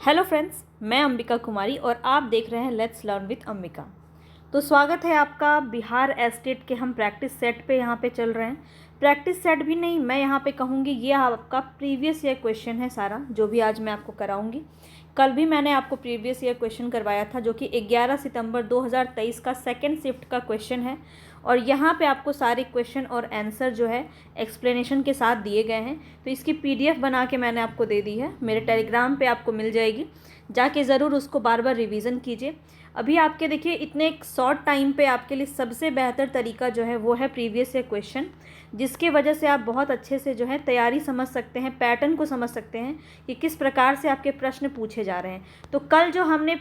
Hello friends, मैं अंबिका कुमारी और आप देख रहे हैं लेट्स लर्न विथ अंबिका। तो स्वागत है आपका बिहार एस्टेट के हम प्रैक्टिस सेट पे यहाँ पे चल रहे हैं। प्रैक्टिस सेट भी नहीं, मैं यहाँ पे कहूँगी ये आपका प्रीवियस ईयर क्वेश्चन है सारा, जो भी आज मैं आपको कराऊँगी। कल भी मैंने आपको प्रीवियस ईयर क्वेश्चन करवाया था, जो कि 11 सितंबर 2023 का सेकेंड शिफ्ट का क्वेश्चन है। और यहाँ पे आपको सारे क्वेश्चन और आंसर जो है एक्सप्लेनेशन के साथ दिए गए हैं। तो इसकी पीडीएफ बना के मैंने आपको दे दी है, मेरे टेलीग्राम पे आपको मिल जाएगी, जाके ज़रूर उसको बार बार रिवीजन कीजिए। अभी आपके देखिए इतने एक शॉर्ट टाइम पे आपके लिए सबसे बेहतर तरीका जो है वो है प्रीवियस ईयर क्वेश्चन, जिसके वजह से आप बहुत अच्छे से जो है तैयारी समझ सकते हैं, पैटर्न को समझ सकते हैं कि किस प्रकार से आपके प्रश्न पूछे जा रहे हैं। तो कल जो हमने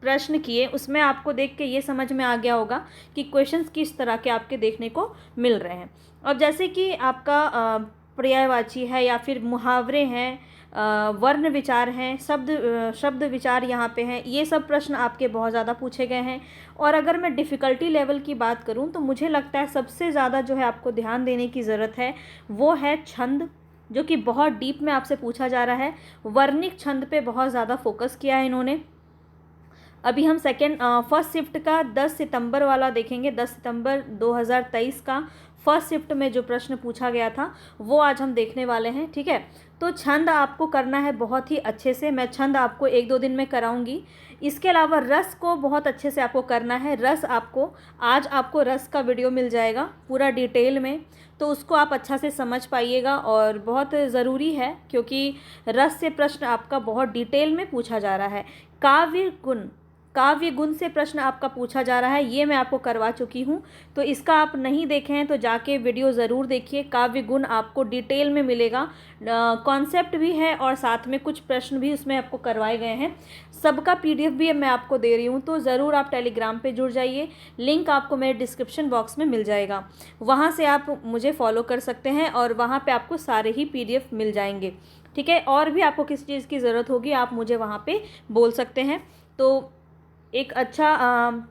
प्रश्न किए उसमें आपको देख के ये समझ में आ गया होगा कि क्वेश्चंस किस तरह के आपके देखने को मिल रहे हैं। अब जैसे कि आपका पर्यायवाची है या फिर मुहावरे हैं, वर्ण विचार हैं, शब्द विचार यहाँ पे हैं, ये सब प्रश्न आपके बहुत ज़्यादा पूछे गए हैं। और अगर मैं डिफ़िकल्टी लेवल की बात करूँ तो मुझे लगता है सबसे ज़्यादा जो है आपको ध्यान देने की ज़रूरत है वो है छंद, जो कि बहुत डीप में आपसे पूछा जा रहा है। वर्णिक छंद पे बहुत ज़्यादा फोकस किया है इन्होंने। अभी हम फर्स्ट शिफ्ट का 10 सितंबर वाला देखेंगे। 10 सितंबर 2023 का फर्स्ट शिफ्ट में जो प्रश्न पूछा गया था वो आज हम देखने वाले हैं, ठीक है। तो छंद आपको करना है बहुत ही अच्छे से, मैं छंद आपको 1-2 दिन में कराऊंगी। इसके अलावा रस को बहुत अच्छे से आपको करना है। रस आज आपको रस का वीडियो मिल जाएगा पूरा डिटेल में, तो उसको आप अच्छा से समझ पाइएगा और बहुत ज़रूरी है, क्योंकि रस से प्रश्न आपका बहुत डिटेल में पूछा जा रहा है। काव्य गुण से प्रश्न आपका पूछा जा रहा है, ये मैं आपको करवा चुकी हूँ, तो इसका आप नहीं देखे हैं तो जाके वीडियो ज़रूर देखिए। काव्य गुण आपको डिटेल में मिलेगा, कॉन्सेप्ट भी है और साथ में कुछ प्रश्न भी उसमें आपको करवाए गए हैं। सबका पीडीएफ भी मैं आपको दे रही हूँ, तो ज़रूर आप टेलीग्राम पे जुड़ जाइए। लिंक आपको मेरे डिस्क्रिप्शन बॉक्स में मिल जाएगा, वहाँ से आप मुझे फॉलो कर सकते हैं और वहाँ पर आपको सारे ही पीडीएफ मिल जाएंगे, ठीक है। और भी आपको किस चीज़ की ज़रूरत होगी आप मुझे वहाँ पर बोल सकते हैं, तो एक अच्छा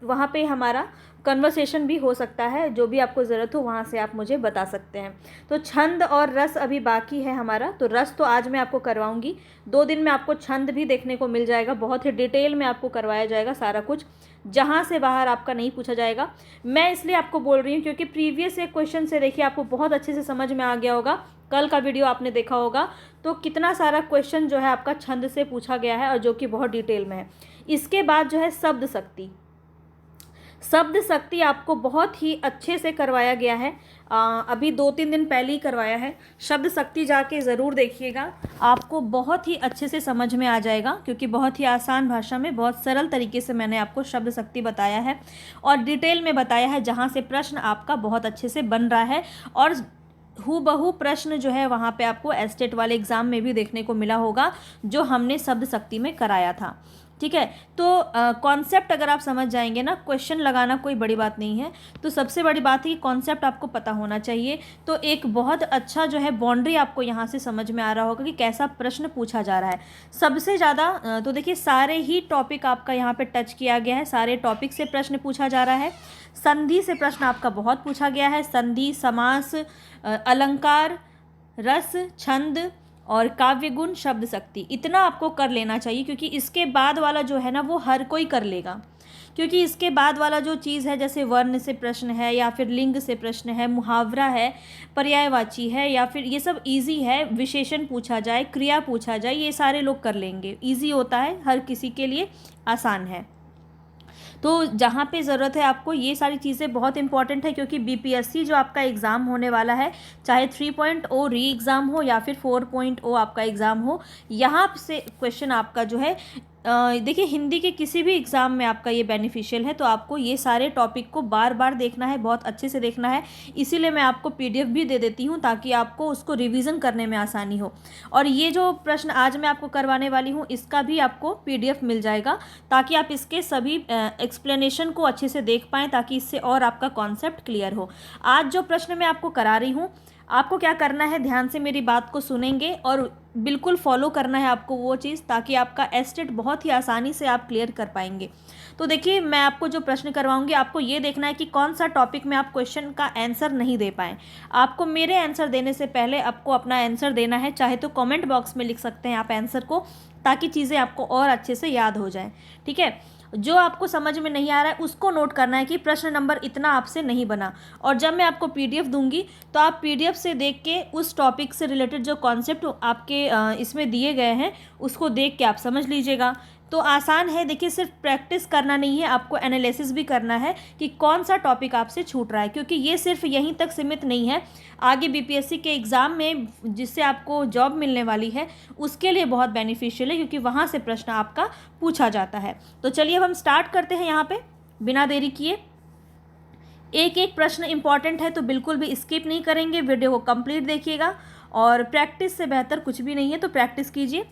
वहाँ पे हमारा कन्वर्सेशन भी हो सकता है। जो भी आपको ज़रूरत हो वहाँ से आप मुझे बता सकते हैं। तो छंद और रस अभी बाकी है हमारा, तो रस तो आज मैं आपको करवाऊँगी। 2 दिन में आपको छंद भी देखने को मिल जाएगा, बहुत ही डिटेल में आपको करवाया जाएगा सारा कुछ, जहाँ से बाहर आपका नहीं पूछा जाएगा। मैं इसलिए आपको बोल रही हूँ क्योंकि प्रीवियस एक क्वेश्चन से देखिए आपको बहुत अच्छे से समझ में आ गया होगा। कल का वीडियो आपने देखा होगा तो कितना सारा क्वेश्चन जो है आपका छंद से पूछा गया है और जो कि बहुत डिटेल में है। इसके बाद जो है शब्द शक्ति आपको बहुत ही अच्छे से करवाया गया है। अभी 2-3 दिन पहले ही करवाया है। शब्द शक्ति जाके ज़रूर देखिएगा, आपको बहुत ही अच्छे से समझ में आ जाएगा, क्योंकि बहुत ही आसान भाषा में बहुत सरल तरीके से मैंने आपको शब्द शक्ति बताया है और डिटेल में बताया है, जहाँ से प्रश्न आपका बहुत अच्छे से बन रहा है। और हूबहू प्रश्न जो है वहाँ पे आपको एस्टेट वाले एग्ज़ाम में भी देखने को मिला होगा, जो हमने शब्द शक्ति में कराया था, ठीक है। तो कॉन्सेप्ट अगर आप समझ जाएंगे ना, क्वेश्चन लगाना कोई बड़ी बात नहीं है। तो सबसे बड़ी बात है कि कॉन्सेप्ट आपको पता होना चाहिए। तो एक बहुत अच्छा जो है बाउंड्री आपको यहाँ से समझ में आ रहा होगा कि कैसा प्रश्न पूछा जा रहा है। सबसे ज़्यादा तो देखिए सारे ही टॉपिक आपका यहाँ पे टच किया गया है, सारे टॉपिक से प्रश्न पूछा जा रहा है। संधि से प्रश्न आपका बहुत पूछा गया है, संधि, समास, अलंकार, रस, छंद और काव्य गुण, शब्द शक्ति, इतना आपको कर लेना चाहिए, क्योंकि इसके बाद वाला जो है ना वो हर कोई कर लेगा। क्योंकि इसके बाद वाला जो चीज़ है, जैसे वर्ण से प्रश्न है या फिर लिंग से प्रश्न है, मुहावरा है, पर्यायवाची है, या फिर ये सब इजी है, विशेषण पूछा जाए, क्रिया पूछा जाए, ये सारे लोग कर लेंगे, इजी होता है, हर किसी के लिए आसान है। तो जहाँ पे ज़रूरत है आपको ये सारी चीज़ें बहुत इंपॉर्टेंट है, क्योंकि बीपीएससी जो आपका एग्ज़ाम होने वाला है, चाहे 3.0 री एग्ज़ाम हो या फिर 4.0 आपका एग्ज़ाम हो, यहाँ से क्वेश्चन आपका जो है देखिए हिंदी के किसी भी एग्ज़ाम में आपका ये बेनिफिशियल है। तो आपको ये सारे टॉपिक को बार बार देखना है, बहुत अच्छे से देखना है। इसीलिए मैं आपको पीडीएफ भी दे देती हूँ, ताकि आपको उसको रिवीजन करने में आसानी हो। और ये जो प्रश्न आज मैं आपको करवाने वाली हूँ, इसका भी आपको पीडीएफ मिल जाएगा, ताकि आप इसके सभी एक्सप्लेनेशन को अच्छे से देख पाएँ, ताकि इससे और आपका कॉन्सेप्ट क्लियर हो। आज जो प्रश्न मैं आपको करा रही हूँ, आपको क्या करना है, ध्यान से मेरी बात को सुनेंगे और बिल्कुल फॉलो करना है आपको वो चीज़, ताकि आपका एस्टेट बहुत ही आसानी से आप क्लियर कर पाएंगे। तो देखिए, मैं आपको जो प्रश्न करवाऊंगी, आपको ये देखना है कि कौन सा टॉपिक में आप क्वेश्चन का आंसर नहीं दे पाएँ। आपको मेरे आंसर देने से पहले आपको अपना आंसर देना है, चाहे तो कमेंट बॉक्स में लिख सकते हैं आप आंसर को, ताकि चीज़ें आपको और अच्छे से याद हो जाएं। ठीक है, जो आपको समझ में नहीं आ रहा है उसको नोट करना है कि प्रश्न नंबर इतना आपसे नहीं बना, और जब मैं आपको पीडीएफ दूंगी तो आप पीडीएफ से देख के उस टॉपिक से रिलेटेड जो कॉन्सेप्ट आपके इसमें दिए गए हैं उसको देख के आप समझ लीजिएगा। तो आसान है, देखिए सिर्फ प्रैक्टिस करना नहीं है, आपको एनालिसिस भी करना है कि कौन सा टॉपिक आपसे छूट रहा है, क्योंकि ये सिर्फ यहीं तक सीमित नहीं है, आगे बीपीएससी के एग्ज़ाम में जिससे आपको जॉब मिलने वाली है उसके लिए बहुत बेनिफिशियल है, क्योंकि वहाँ से प्रश्न आपका पूछा जाता है। तो चलिए अब हम स्टार्ट करते हैं यहाँ पे बिना देरी किए। एक एक प्रश्न इंपॉर्टेंट है, तो बिल्कुल भी स्किप नहीं करेंगे, वीडियो को कंप्लीट देखिएगा, और प्रैक्टिस से बेहतर कुछ भी नहीं है, तो प्रैक्टिस कीजिए।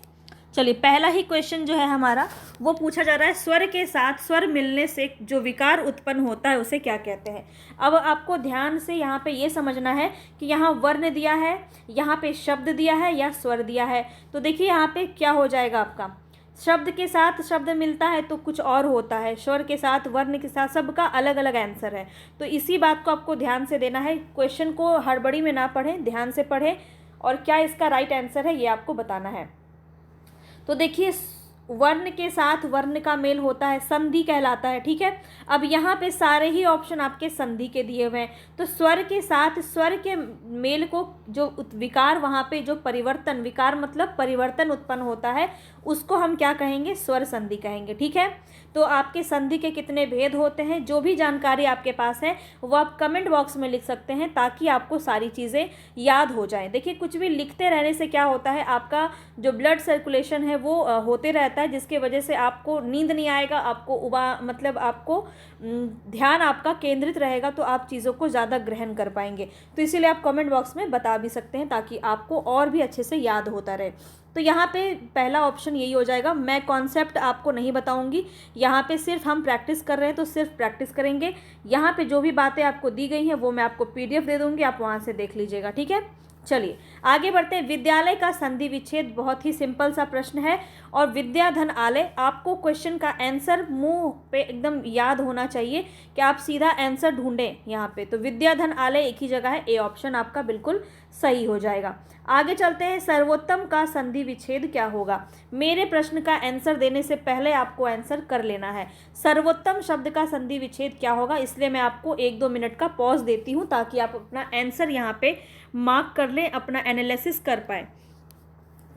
चलिए, पहला ही क्वेश्चन जो है हमारा वो पूछा जा रहा है, स्वर के साथ स्वर मिलने से जो विकार उत्पन्न होता है उसे क्या कहते हैं। अब आपको ध्यान से यहाँ पे ये समझना है कि यहाँ वर्ण दिया है, यहाँ पे शब्द दिया है या स्वर दिया है। तो देखिए यहाँ पे क्या हो जाएगा, आपका शब्द के साथ शब्द मिलता है तो कुछ और होता है, स्वर के साथ वर्ण के साथ, सबका अलग अलग आंसर है। तो इसी बात को आपको ध्यान से देना है, क्वेश्चन को हड़बड़ी में ना पढ़ें, ध्यान से पढ़ें, और क्या इसका राइट आंसर है ये आपको बताना है। तो देखिए, वर्ण के साथ वर्ण का मेल होता है, संधि कहलाता है। ठीक है, अब यहाँ पे सारे ही ऑप्शन आपके संधि के दिए हुए हैं, तो स्वर के साथ स्वर के मेल को जो विकार, वहाँ पे जो परिवर्तन, विकार मतलब परिवर्तन उत्पन्न होता है, उसको हम क्या कहेंगे, स्वर संधि कहेंगे। ठीक है, तो आपके संधि के कितने भेद होते हैं, जो भी जानकारी आपके पास है वो आप कमेंट बॉक्स में लिख सकते हैं, ताकि आपको सारी चीज़ें याद हो जाएं। देखिए, कुछ भी लिखते रहने से क्या होता है, आपका जो ब्लड सर्कुलेशन है वो होते रहता है, जिसके वजह से आपको नींद नहीं आएगा, आपको मतलब आपको ध्यान आपका केंद्रित रहेगा, तो आप चीज़ों को ज़्यादा ग्रहण कर पाएंगे। तो इसीलिए आप कमेंट बॉक्स में बता भी सकते हैं, ताकि आपको और भी अच्छे से याद होता रहे। तो यहाँ पे पहला ऑप्शन यही हो जाएगा। मैं कॉन्सेप्ट आपको नहीं बताऊंगी, यहाँ पे सिर्फ हम प्रैक्टिस कर रहे हैं, तो सिर्फ प्रैक्टिस करेंगे। यहाँ पे जो भी बातें आपको दी गई हैं वो मैं आपको पीडीएफ दे दूंगी, आप वहाँ से देख लीजिएगा। ठीक है, चलिए आगे बढ़ते हैं। विद्यालय का संधि विच्छेद बहुत ही सिंपल सा प्रश्न है, और विद्याधन आलय, आपको क्वेश्चन का आंसर मुंह पे एकदम याद होना चाहिए कि आप सीधा आंसर ढूंढें यहाँ पे। तो विद्याधन आलय एक ही जगह है, ए ऑप्शन आपका बिल्कुल सही हो जाएगा। आगे चलते हैं, सर्वोत्तम का संधि विच्छेद क्या होगा। मेरे प्रश्न का आंसर देने से पहले आपको आंसर कर लेना है, सर्वोत्तम शब्द का संधि विच्छेद क्या होगा। इसलिए मैं आपको 1-2 मिनट का पॉज देती हूँ, ताकि आप अपना आंसर यहाँ पे मार्क कर लें, अपना एनालिसिस कर पाएँ।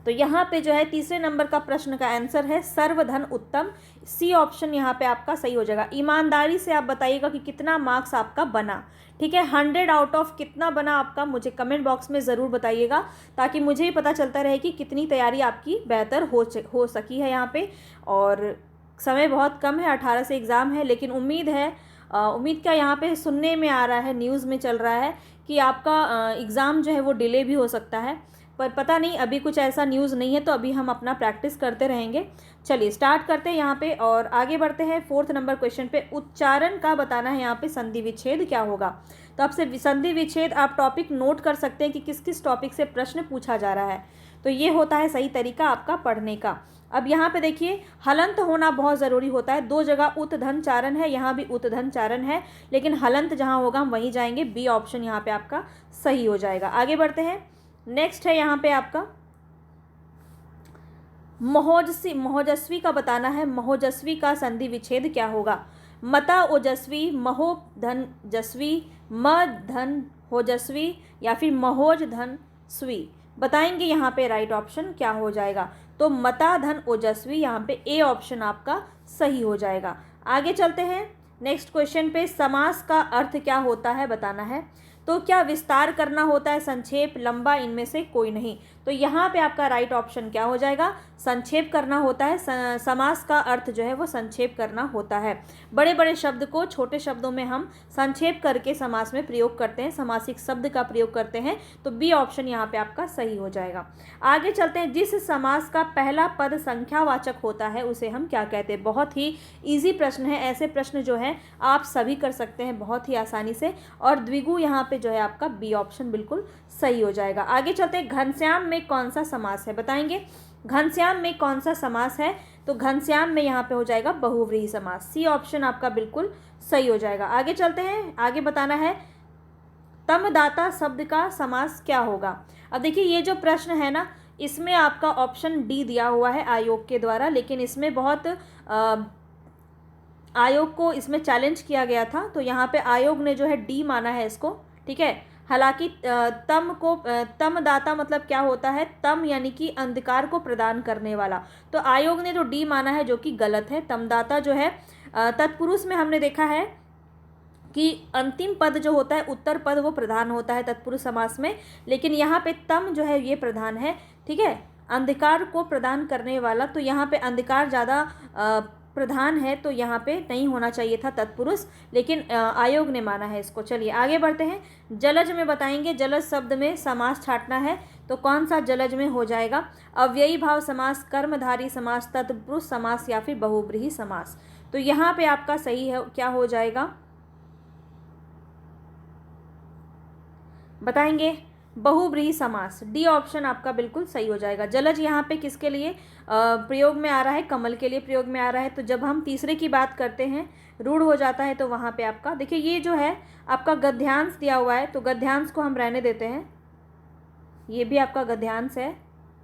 तो यहाँ पे जो है तीसरे नंबर का प्रश्न का आंसर है सर्वधन उत्तम, सी ऑप्शन यहाँ पे आपका सही हो जाएगा। ईमानदारी से आप बताइएगा कि कितना मार्क्स आपका बना। ठीक है, 100 आउट ऑफ कितना बना आपका, मुझे कमेंट बॉक्स में ज़रूर बताइएगा, ताकि मुझे ही पता चलता रहे कि कितनी तैयारी आपकी बेहतर हो सकी है यहाँ पे। और समय बहुत कम है, 18 से एग्ज़ाम है, लेकिन उम्मीद है, उम्मीद क्या, यहाँ पे सुनने में आ रहा है, न्यूज़ में चल रहा है कि आपका एग्ज़ाम जो है वो डिले भी हो सकता है, पर पता नहीं, अभी कुछ ऐसा न्यूज़ नहीं है, तो अभी हम अपना प्रैक्टिस करते रहेंगे। चलिए स्टार्ट करते हैं यहाँ पे और आगे बढ़ते हैं 4th नंबर क्वेश्चन पे। उच्चारण का बताना है यहाँ पे संधि विच्छेद क्या होगा। तो आपसे संधि विच्छेद आप टॉपिक नोट कर सकते हैं कि किस किस टॉपिक से प्रश्न पूछा जा रहा है, तो ये होता है सही तरीका आपका पढ़ने का। अब यहाँ पे देखिए, हलंत होना बहुत ज़रूरी होता है। 2 जगह उत धन चारण है, यहाँ भी उत धन चारण है, लेकिन हलंत जहाँ होगा हम वहीं जाएंगे, बी ऑप्शन यहाँ पे आपका सही हो जाएगा। आगे बढ़ते हैं, नेक्स्ट है यहाँ पे आपका महोजस्वी का बताना है। महोजस्वी का संधि विच्छेद क्या होगा। मता ओजस्वी, महो धन जस्वी, म धन होजस्वी, या फिर महोज धन स्वी, बताएंगे यहाँ पे राइट ऑप्शन क्या हो जाएगा। तो मता धन ओजस्वी, यहाँ पे ए ऑप्शन आपका सही हो जाएगा। आगे चलते हैं नेक्स्ट क्वेश्चन पे। समास का अर्थ क्या होता है बताना है। तो क्या विस्तार करना होता है, संक्षेप, लंबा, इनमें से कोई नहीं। तो यहाँ पे आपका राइट ऑप्शन क्या हो जाएगा, संक्षेप करना होता है। समास का अर्थ जो है वो संक्षेप करना होता है। बड़े बड़े शब्द को छोटे शब्दों में हम संक्षेप करके समास में प्रयोग करते हैं, समासिक शब्द का प्रयोग करते हैं। तो बी ऑप्शन यहाँ पे आपका सही हो जाएगा। आगे चलते हैं। जिस समास का पहला पद संख्यावाचक होता है उसे हम क्या कहते हैं। बहुत ही ईजी प्रश्न है। ऐसे प्रश्न जो है आप सभी कर सकते हैं बहुत ही आसानी से। और द्विगु यहाँ पे जो है आपका बी ऑप्शन बिल्कुल सही हो जाएगा। आगे चलते हैं। घनश्याम में कौन सा समास है, बताएंगे। घनश्याम में कौन सा समास है, तो घनश्याम में यहाँ पे हो जाएगा बहुव्रीहि समास। सी ऑप्शन आपका बिल्कुल सही हो जाएगा। आगे चलते हैं। आगे बताना है तमदाता शब्द का समास क्या होगा। अब देखिए ये जो प्रश्न है ना, इसमें आपका ऑप्शन डी दिया हुआ है आयोग के द्वारा, लेकिन इसमें बहुत आयोग को इसमें चैलेंज किया गया था। तो यहाँ पे आयोग ने जो है डी माना है इसको, ठीक है। हालांकि तमदाता मतलब क्या होता है, तम यानी कि अंधकार को प्रदान करने वाला। तो आयोग ने जो डी माना है जो कि गलत है। तमदाता जो है तत्पुरुष में हमने देखा है कि अंतिम पद जो होता है उत्तर पद वो प्रधान होता है तत्पुरुष समास में, लेकिन यहाँ पे तम जो है ये प्रधान है, ठीक है, अंधकार को प्रदान करने वाला। तो यहाँ पे अंधकार ज़्यादा प्रधान है, तो यहाँ पे नहीं होना चाहिए था तत्पुरुष, लेकिन आयोग ने माना है इसको। चलिए आगे बढ़ते हैं। जलज में बताएंगे। जलज शब्द में समास छाटना है तो कौन सा जलज में हो जाएगा। अव्ययी भाव समास, कर्मधारी समास, तत्पुरुष समास या फिर बहुव्रीहि समास। तो यहाँ पे आपका सही है क्या हो जाएगा, बताएंगे। बहुव्रीहि समास, डी ऑप्शन आपका बिल्कुल सही हो जाएगा। जलज यहाँ पे किसके लिए प्रयोग में आ रहा है, कमल के लिए प्रयोग में आ रहा है। तो जब हम तीसरे की बात करते हैं रूढ़ हो जाता है, तो वहाँ पे आपका देखिए ये जो है आपका गद्यांश दिया हुआ है, तो गद्यांश को हम रहने देते हैं। ये भी आपका गद्यांश है,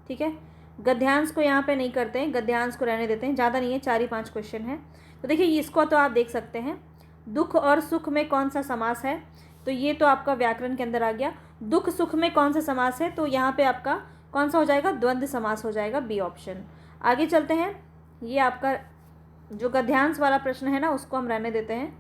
ठीक है। गद्यांश को यहाँ पे नहीं करते हैं, गद्यांश को रहने देते हैं, ज़्यादा नहीं है, 4 ही 5 क्वेश्चन है। तो देखिए इसको तो आप देख सकते हैं। दुख और सुख में कौन सा समास है, तो ये तो आपका व्याकरण के अंदर आ गया। दुख सुख में कौन सा समास है, तो यहाँ पे आपका कौन सा हो जाएगा, द्वंद्व समास हो जाएगा, बी ऑप्शन। आगे चलते हैं। ये आपका जो गद्यांश वाला प्रश्न है ना उसको हम रहने देते हैं।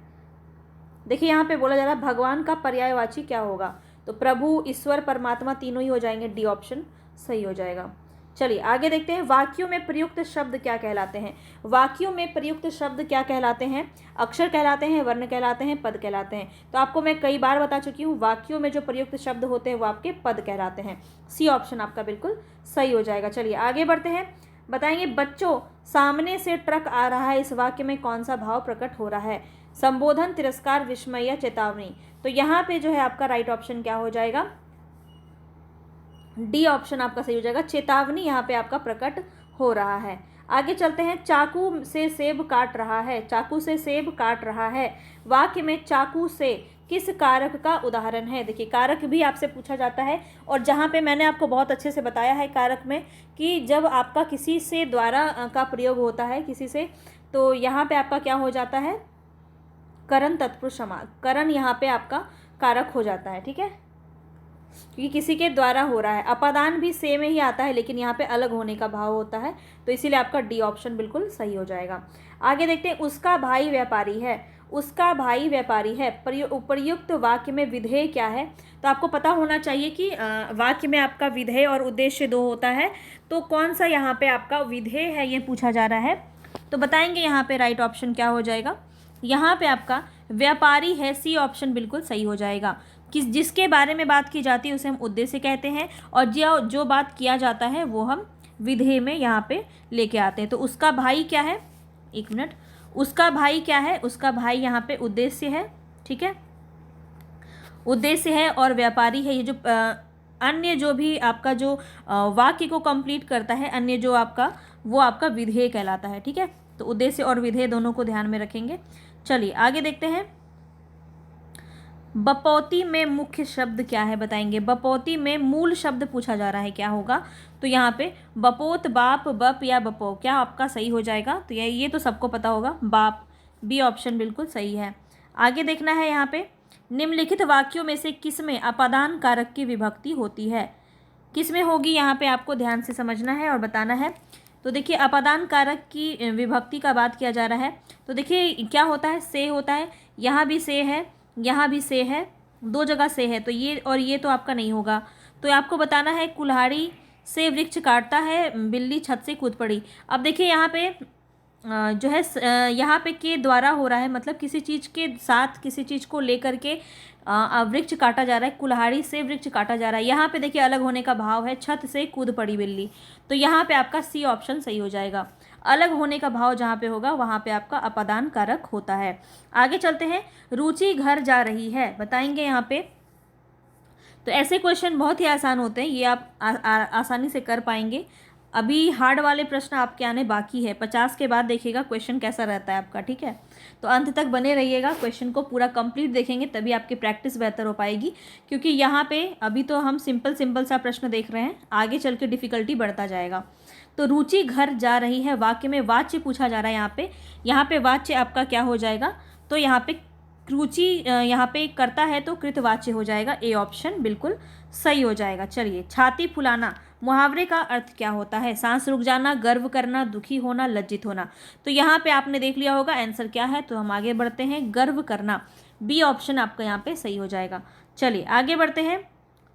देखिए यहाँ पे बोला जा रहा है भगवान का पर्यायवाची क्या होगा, तो प्रभु, ईश्वर, परमात्मा तीनों ही हो जाएंगे, डी ऑप्शन सही हो जाएगा। चलिए आगे देखते हैं। वाक्यों में प्रयुक्त शब्द क्या कहलाते हैं। वाक्यों में प्रयुक्त शब्द क्या कहलाते हैं, अक्षर कहलाते हैं, वर्ण कहलाते हैं, पद कहलाते हैं। तो आपको मैं कई बार बता चुकी हूँ, वाक्यों में जो प्रयुक्त शब्द होते हैं वो आपके पद कहलाते हैं। सी ऑप्शन आपका बिल्कुल सही हो जाएगा। चलिए आगे बढ़ते हैं। बताएंगे बच्चों सामने से ट्रक आ रहा है, इस वाक्य में कौन सा भाव प्रकट हो रहा है। संबोधन, तिरस्कार, विस्मय या चेतावनी। तो यहाँ पे जो है आपका राइट ऑप्शन क्या हो जाएगा, डी ऑप्शन आपका सही हो जाएगा। चेतावनी यहाँ पे आपका प्रकट हो रहा है। आगे चलते हैं। चाकू से सेब काट रहा है, चाकू से सेब काट रहा है। वाक्य में चाकू से किस कारक का उदाहरण है। देखिए कारक भी आपसे पूछा जाता है, और जहाँ पे मैंने आपको बहुत अच्छे से बताया है कारक में कि जब आपका किसी से द्वारा का प्रयोग होता है किसी से, तो यहाँ पे आपका क्या हो जाता है, करण तत्पुरुष समास। करण यहाँ पे आपका कारक हो जाता है, ठीक है, क्योंकि किसी के द्वारा हो रहा है। अपादान भी से में ही आता है, लेकिन यहाँ पे अलग होने का भाव होता है, तो इसीलिए आपका डी ऑप्शन बिल्कुल सही हो जाएगा। आगे देखते हैं। उसका भाई व्यापारी है, उसका भाई व्यापारी है। उपर्युक्त वाक्य में विधेय क्या है। तो आपको पता होना चाहिए कि वाक्य में आपका विधेय और उद्देश्य दो होता है, तो कौन सा यहाँ पे आपका विधेय है ये पूछा जा रहा है। तो बताएंगे यहाँ पे राइट ऑप्शन क्या हो जाएगा। यहाँ पे आपका व्यापारी है, सी ऑप्शन बिल्कुल सही हो जाएगा। जिसके बारे में बात की जाती है उसे हम उद्देश्य कहते हैं, और जो बात किया जाता है वो हम विधेय में यहाँ पे लेके आते हैं। तो उसका भाई क्या है, एक मिनट, उसका भाई क्या है, उसका भाई यहाँ पे उद्देश्य है, ठीक है, उद्देश्य है और व्यापारी है। ये जो अन्य जो भी आपका जो वाक्य को कंप्लीट करता है, अन्य जो आपका वो आपका विधेय कहलाता है, ठीक है। तो उद्देश्य और विधेय दोनों को ध्यान में रखेंगे। चलिए आगे देखते हैं। बपौती में मुख्य शब्द क्या है, बताएंगे। बपौती में मूल शब्द पूछा जा रहा है, क्या होगा। तो यहाँ पे बपोत, बाप, बप या बपो, क्या आपका सही हो जाएगा। तो ये तो सबको पता होगा, बाप, बी ऑप्शन बिल्कुल सही है। आगे देखना है यहाँ पे। निम्नलिखित वाक्यों में से किस में अपादान कारक की विभक्ति होती है, किस में होगी, यहाँ पे आपको ध्यान से समझना है और बताना है। तो देखिए अपादान कारक की विभक्ति का बात किया जा रहा है। तो देखिए क्या होता है, से होता है, यहाँ भी से है, यहाँ भी से है, दो जगह से है, तो ये और ये तो आपका नहीं होगा। तो आपको बताना है कुल्हाड़ी से वृक्ष काटता है, बिल्ली छत से कूद पड़ी। अब देखिए यहाँ पे जो है यहाँ पे के द्वारा हो रहा है, मतलब किसी चीज़ के साथ किसी चीज़ को लेकर के वृक्ष काटा जा रहा है, कुल्हाड़ी से वृक्ष काटा जा रहा है। यहाँ पे देखिए अलग होने का भाव है, छत से कूद पड़ी बिल्ली, तो यहाँ पे आपका सी ऑप्शन सही हो जाएगा। अलग होने का भाव जहाँ पे होगा वहाँ पे आपका अपादान कारक होता है। आगे चलते हैं, रुचि घर जा रही है, बताएंगे यहाँ पे। तो ऐसे क्वेश्चन बहुत ही आसान होते हैं, ये आप आसानी से कर पाएंगे। अभी हार्ड वाले प्रश्न आपके आने बाकी है, 50 के बाद देखिएगा क्वेश्चन कैसा रहता है आपका, ठीक है। तो अंत तक बने रहिएगा, क्वेश्चन को पूरा कंप्लीट देखेंगे तभी आपकी प्रैक्टिस बेहतर हो पाएगी, क्योंकि यहाँ पे अभी तो हम सिंपल सा प्रश्न देख रहे हैं, आगे चल के डिफ़िकल्टी बढ़ता जाएगा। तो रुचि घर जा रही है, वाक्य में वाच्य पूछा जा रहा है। यहाँ पे वाच्य आपका क्या हो जाएगा, तो यहाँ पे रुचि यहाँ पे करता है तो कृतवाच्य हो जाएगा, ए ऑप्शन बिल्कुल सही हो जाएगा। चलिए, छाती फुलाना मुहावरे का अर्थ क्या होता है, सांस रुक जाना, गर्व करना, दुखी होना, लज्जित होना। तो यहाँ पे आपने देख लिया होगा आंसर क्या है, तो हम आगे बढ़ते हैं, गर्व करना, बी ऑप्शन आपका यहाँ पे सही हो जाएगा। चलिए आगे बढ़ते हैं,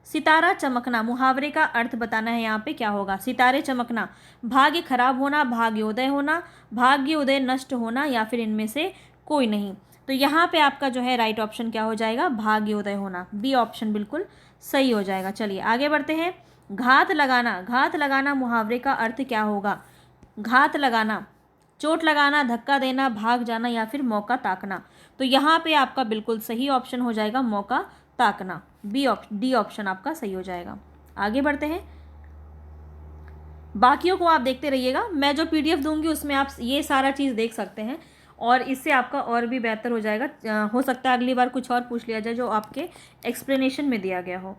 सितारा चमकना मुहावरे का अर्थ बताना है, यहाँ पे क्या होगा, सितारे चमकना, भाग्य खराब होना, भाग्योदय होना, भाग्य उदय नष्ट होना, या फिर इनमें से कोई नहीं। तो यहाँ पे आपका जो है राइट ऑप्शन क्या हो जाएगा, भाग्योदय होना, बी ऑप्शन बिल्कुल सही हो जाएगा। चलिए आगे बढ़ते हैं, घात लगाना, घात लगाना मुहावरे का अर्थ क्या होगा, घात लगाना, चोट लगाना, धक्का देना, भाग जाना, या फिर मौका ताकना। तो यहाँ पे आपका बिल्कुल सही ऑप्शन हो जाएगा मौका ताकना, डी ऑप्शन आपका सही हो जाएगा। आगे बढ़ते हैं, बाकियों को आप देखते रहिएगा, मैं जो PDF दूंगी उसमें आप ये सारा चीज़ देख सकते हैं, और इससे आपका और भी बेहतर हो जाएगा। हो सकता है अगली बार कुछ और पूछ लिया जाए जो आपके एक्सप्लेनेशन में दिया गया हो।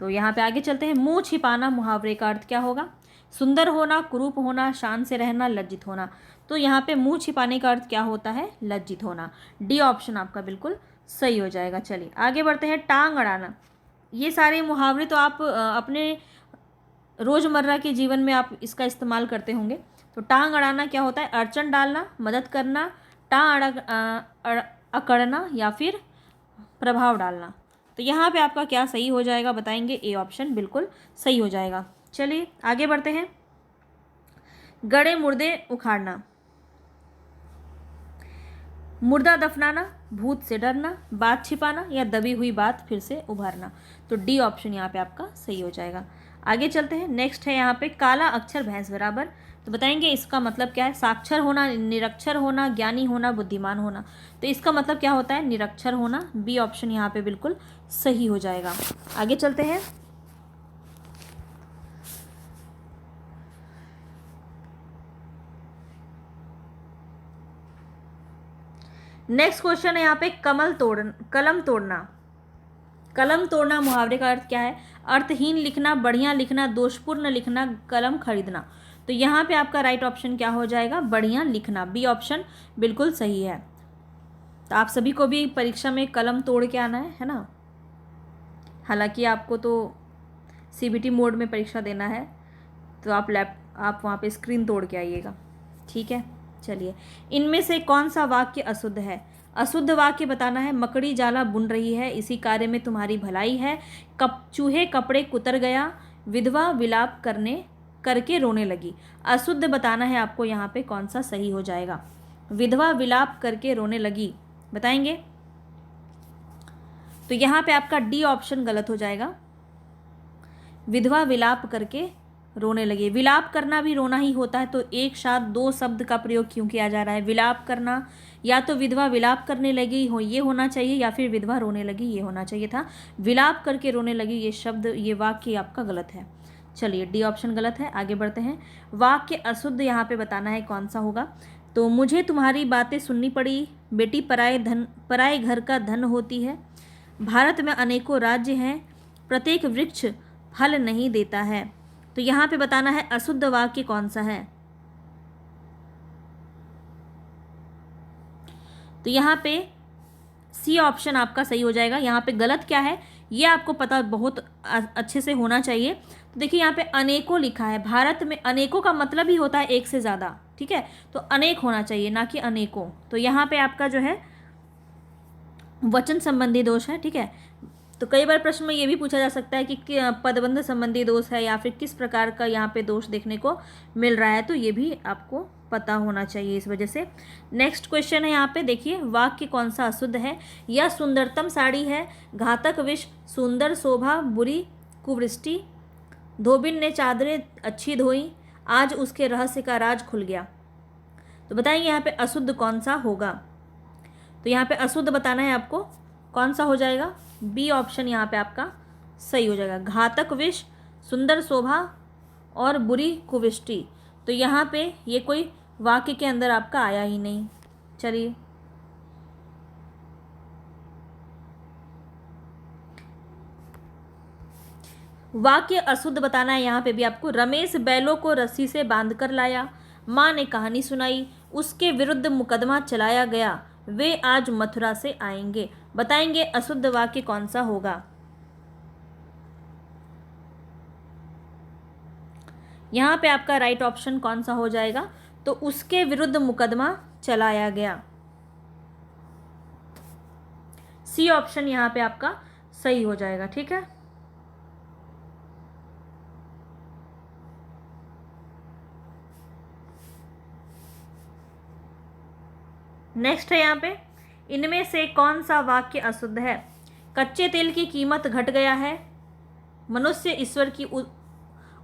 तो यहाँ पे आगे चलते हैं, मुंह छिपाना मुहावरे का अर्थ क्या होगा, सुंदर होना, कुरूप होना, शान से रहना, लज्जित होना। तो यहाँ पे मुंह छिपाने का अर्थ क्या होता है, लज्जित होना, डी ऑप्शन आपका बिल्कुल सही हो जाएगा। चलिए आगे बढ़ते हैं, टांग अड़ाना, ये सारे मुहावरे तो आप अपने रोज़मर्रा के जीवन में आप इसका इस्तेमाल करते होंगे। तो टांग अड़ाना क्या होता है, अड़चन डालना, मदद करना, टांग अकड़ना, या फिर प्रभाव डालना। तो यहाँ पे आपका क्या सही हो जाएगा बताएंगे, ए ऑप्शन बिल्कुल सही हो जाएगा। चलिए आगे बढ़ते हैं, गड़े मुर्दे उखाड़ना, मुर्दा दफनाना, भूत से डरना, बात छिपाना, या दबी हुई बात फिर से उभारना। तो डी ऑप्शन यहाँ पे आपका सही हो जाएगा। आगे चलते हैं, नेक्स्ट है यहाँ पे, काला अक्षर भैंस बराबर। तो बताएंगे इसका मतलब क्या है, साक्षर होना, निरक्षर होना, ज्ञानी होना, बुद्धिमान होना। तो इसका मतलब क्या होता है, निरक्षर होना, बी ऑप्शन यहाँ पे बिल्कुल सही हो जाएगा। आगे चलते हैं, नेक्स्ट क्वेश्चन है यहाँ पे, कलम तोड़ना, कलम तोड़ना मुहावरे का अर्थ क्या है, अर्थहीन लिखना, बढ़िया लिखना, दोषपूर्ण लिखना, कलम खरीदना। तो यहाँ पे आपका राइट ऑप्शन क्या हो जाएगा, बढ़िया लिखना, बी ऑप्शन बिल्कुल सही है। तो आप सभी को भी परीक्षा में कलम तोड़ के आना है ना, हालांकि आपको तो CBT मोड में परीक्षा देना है, तो आप वहाँ पे स्क्रीन तोड़ के आइएगा, ठीक है। चलिए, इनमें से कौन सा वाक्य अशुद्ध है, अशुद्ध वाक्य बताना है, मकड़ी जाला बुन रही है, इसी कार्य में तुम्हारी भलाई है, चूहे कपड़े कुतर गया, विधवा विलाप करके रोने लगी। अशुद्ध बताना है आपको, यहाँ पे कौन सा सही हो जाएगा, विधवा विलाप करके रोने लगी, बताएंगे। तो यहाँ पे आपका डी ऑप्शन गलत हो जाएगा, विधवा विलाप करके रोने लगी। विलाप करना भी रोना ही होता है, तो एक साथ दो शब्द का प्रयोग क्यों किया जा रहा है, विलाप करना, या तो विधवा विलाप करने लगी हो ये होना चाहिए, या फिर विधवा रोने लगी ये होना चाहिए था। विलाप करके रोने लगी, ये शब्द, ये वाक्य आपका गलत है। चलिए, डी ऑप्शन गलत है। आगे बढ़ते हैं, वाक्य अशुद्ध यहाँ पे बताना है कौन सा होगा। तो मुझे तुम्हारी बातें सुननी पड़ी, बेटी पराए घर का धन होती है, भारत में अनेकों राज्य हैं, प्रत्येक वृक्ष फल नहीं देता है। तो यहाँ पे बताना है अशुद्ध वाक्य कौन सा है। तो यहाँ पे सी ऑप्शन आपका सही हो जाएगा। यहाँ पे गलत क्या है ये आपको पता बहुत अच्छे से होना चाहिए। तो देखिए यहाँ पे अनेकों लिखा है, भारत में अनेकों का मतलब ही होता है एक से ज़्यादा, ठीक है, तो अनेक होना चाहिए ना कि अनेकों। तो यहाँ पे आपका जो है वचन संबंधी दोष है, ठीक है। तो कई बार प्रश्न में ये भी पूछा जा सकता है कि पदबंध संबंधी दोष है या फिर किस प्रकार का यहाँ पे दोष देखने को मिल रहा है, तो ये भी आपको पता होना चाहिए इस वजह से। नेक्स्ट क्वेश्चन है यहाँ पे, देखिए वाक्य कौन सा अशुद्ध है। यह सुंदरतम साड़ी है, घातक विष, सुंदर शोभा, बुरी कुवृष्टि, धोबिन ने चादरें अच्छी धोई, आज उसके रहस्य का राज खुल गया। तो बताएंगे यहाँ पे अशुद्ध कौन सा होगा। तो यहाँ पे अशुद्ध बताना है आपको, कौन सा हो जाएगा, बी ऑप्शन यहाँ पे आपका सही हो जाएगा। घातक विष, सुंदर शोभा और बुरी कुविष्टि, तो यहाँ पे ये कोई वाक्य के अंदर आपका आया ही नहीं। चलिए वाक्य अशुद्ध बताना है यहाँ पे भी आपको। रमेश बैलों को रस्सी से बांधकर लाया, माँ ने कहानी सुनाई, उसके विरुद्ध मुकदमा चलाया गया, वे आज मथुरा से आएंगे। बताएंगे अशुद्ध वाक्य कौन सा होगा। यहाँ पे आपका राइट ऑप्शन कौन सा हो जाएगा, तो उसके विरुद्ध मुकदमा चलाया गया, सी ऑप्शन यहाँ पे आपका सही हो जाएगा। ठीक है, नेक्स्ट है यहाँ पे, इनमें से कौन सा वाक्य अशुद्ध है। कच्चे तेल की कीमत घट गया है, मनुष्य ईश्वर की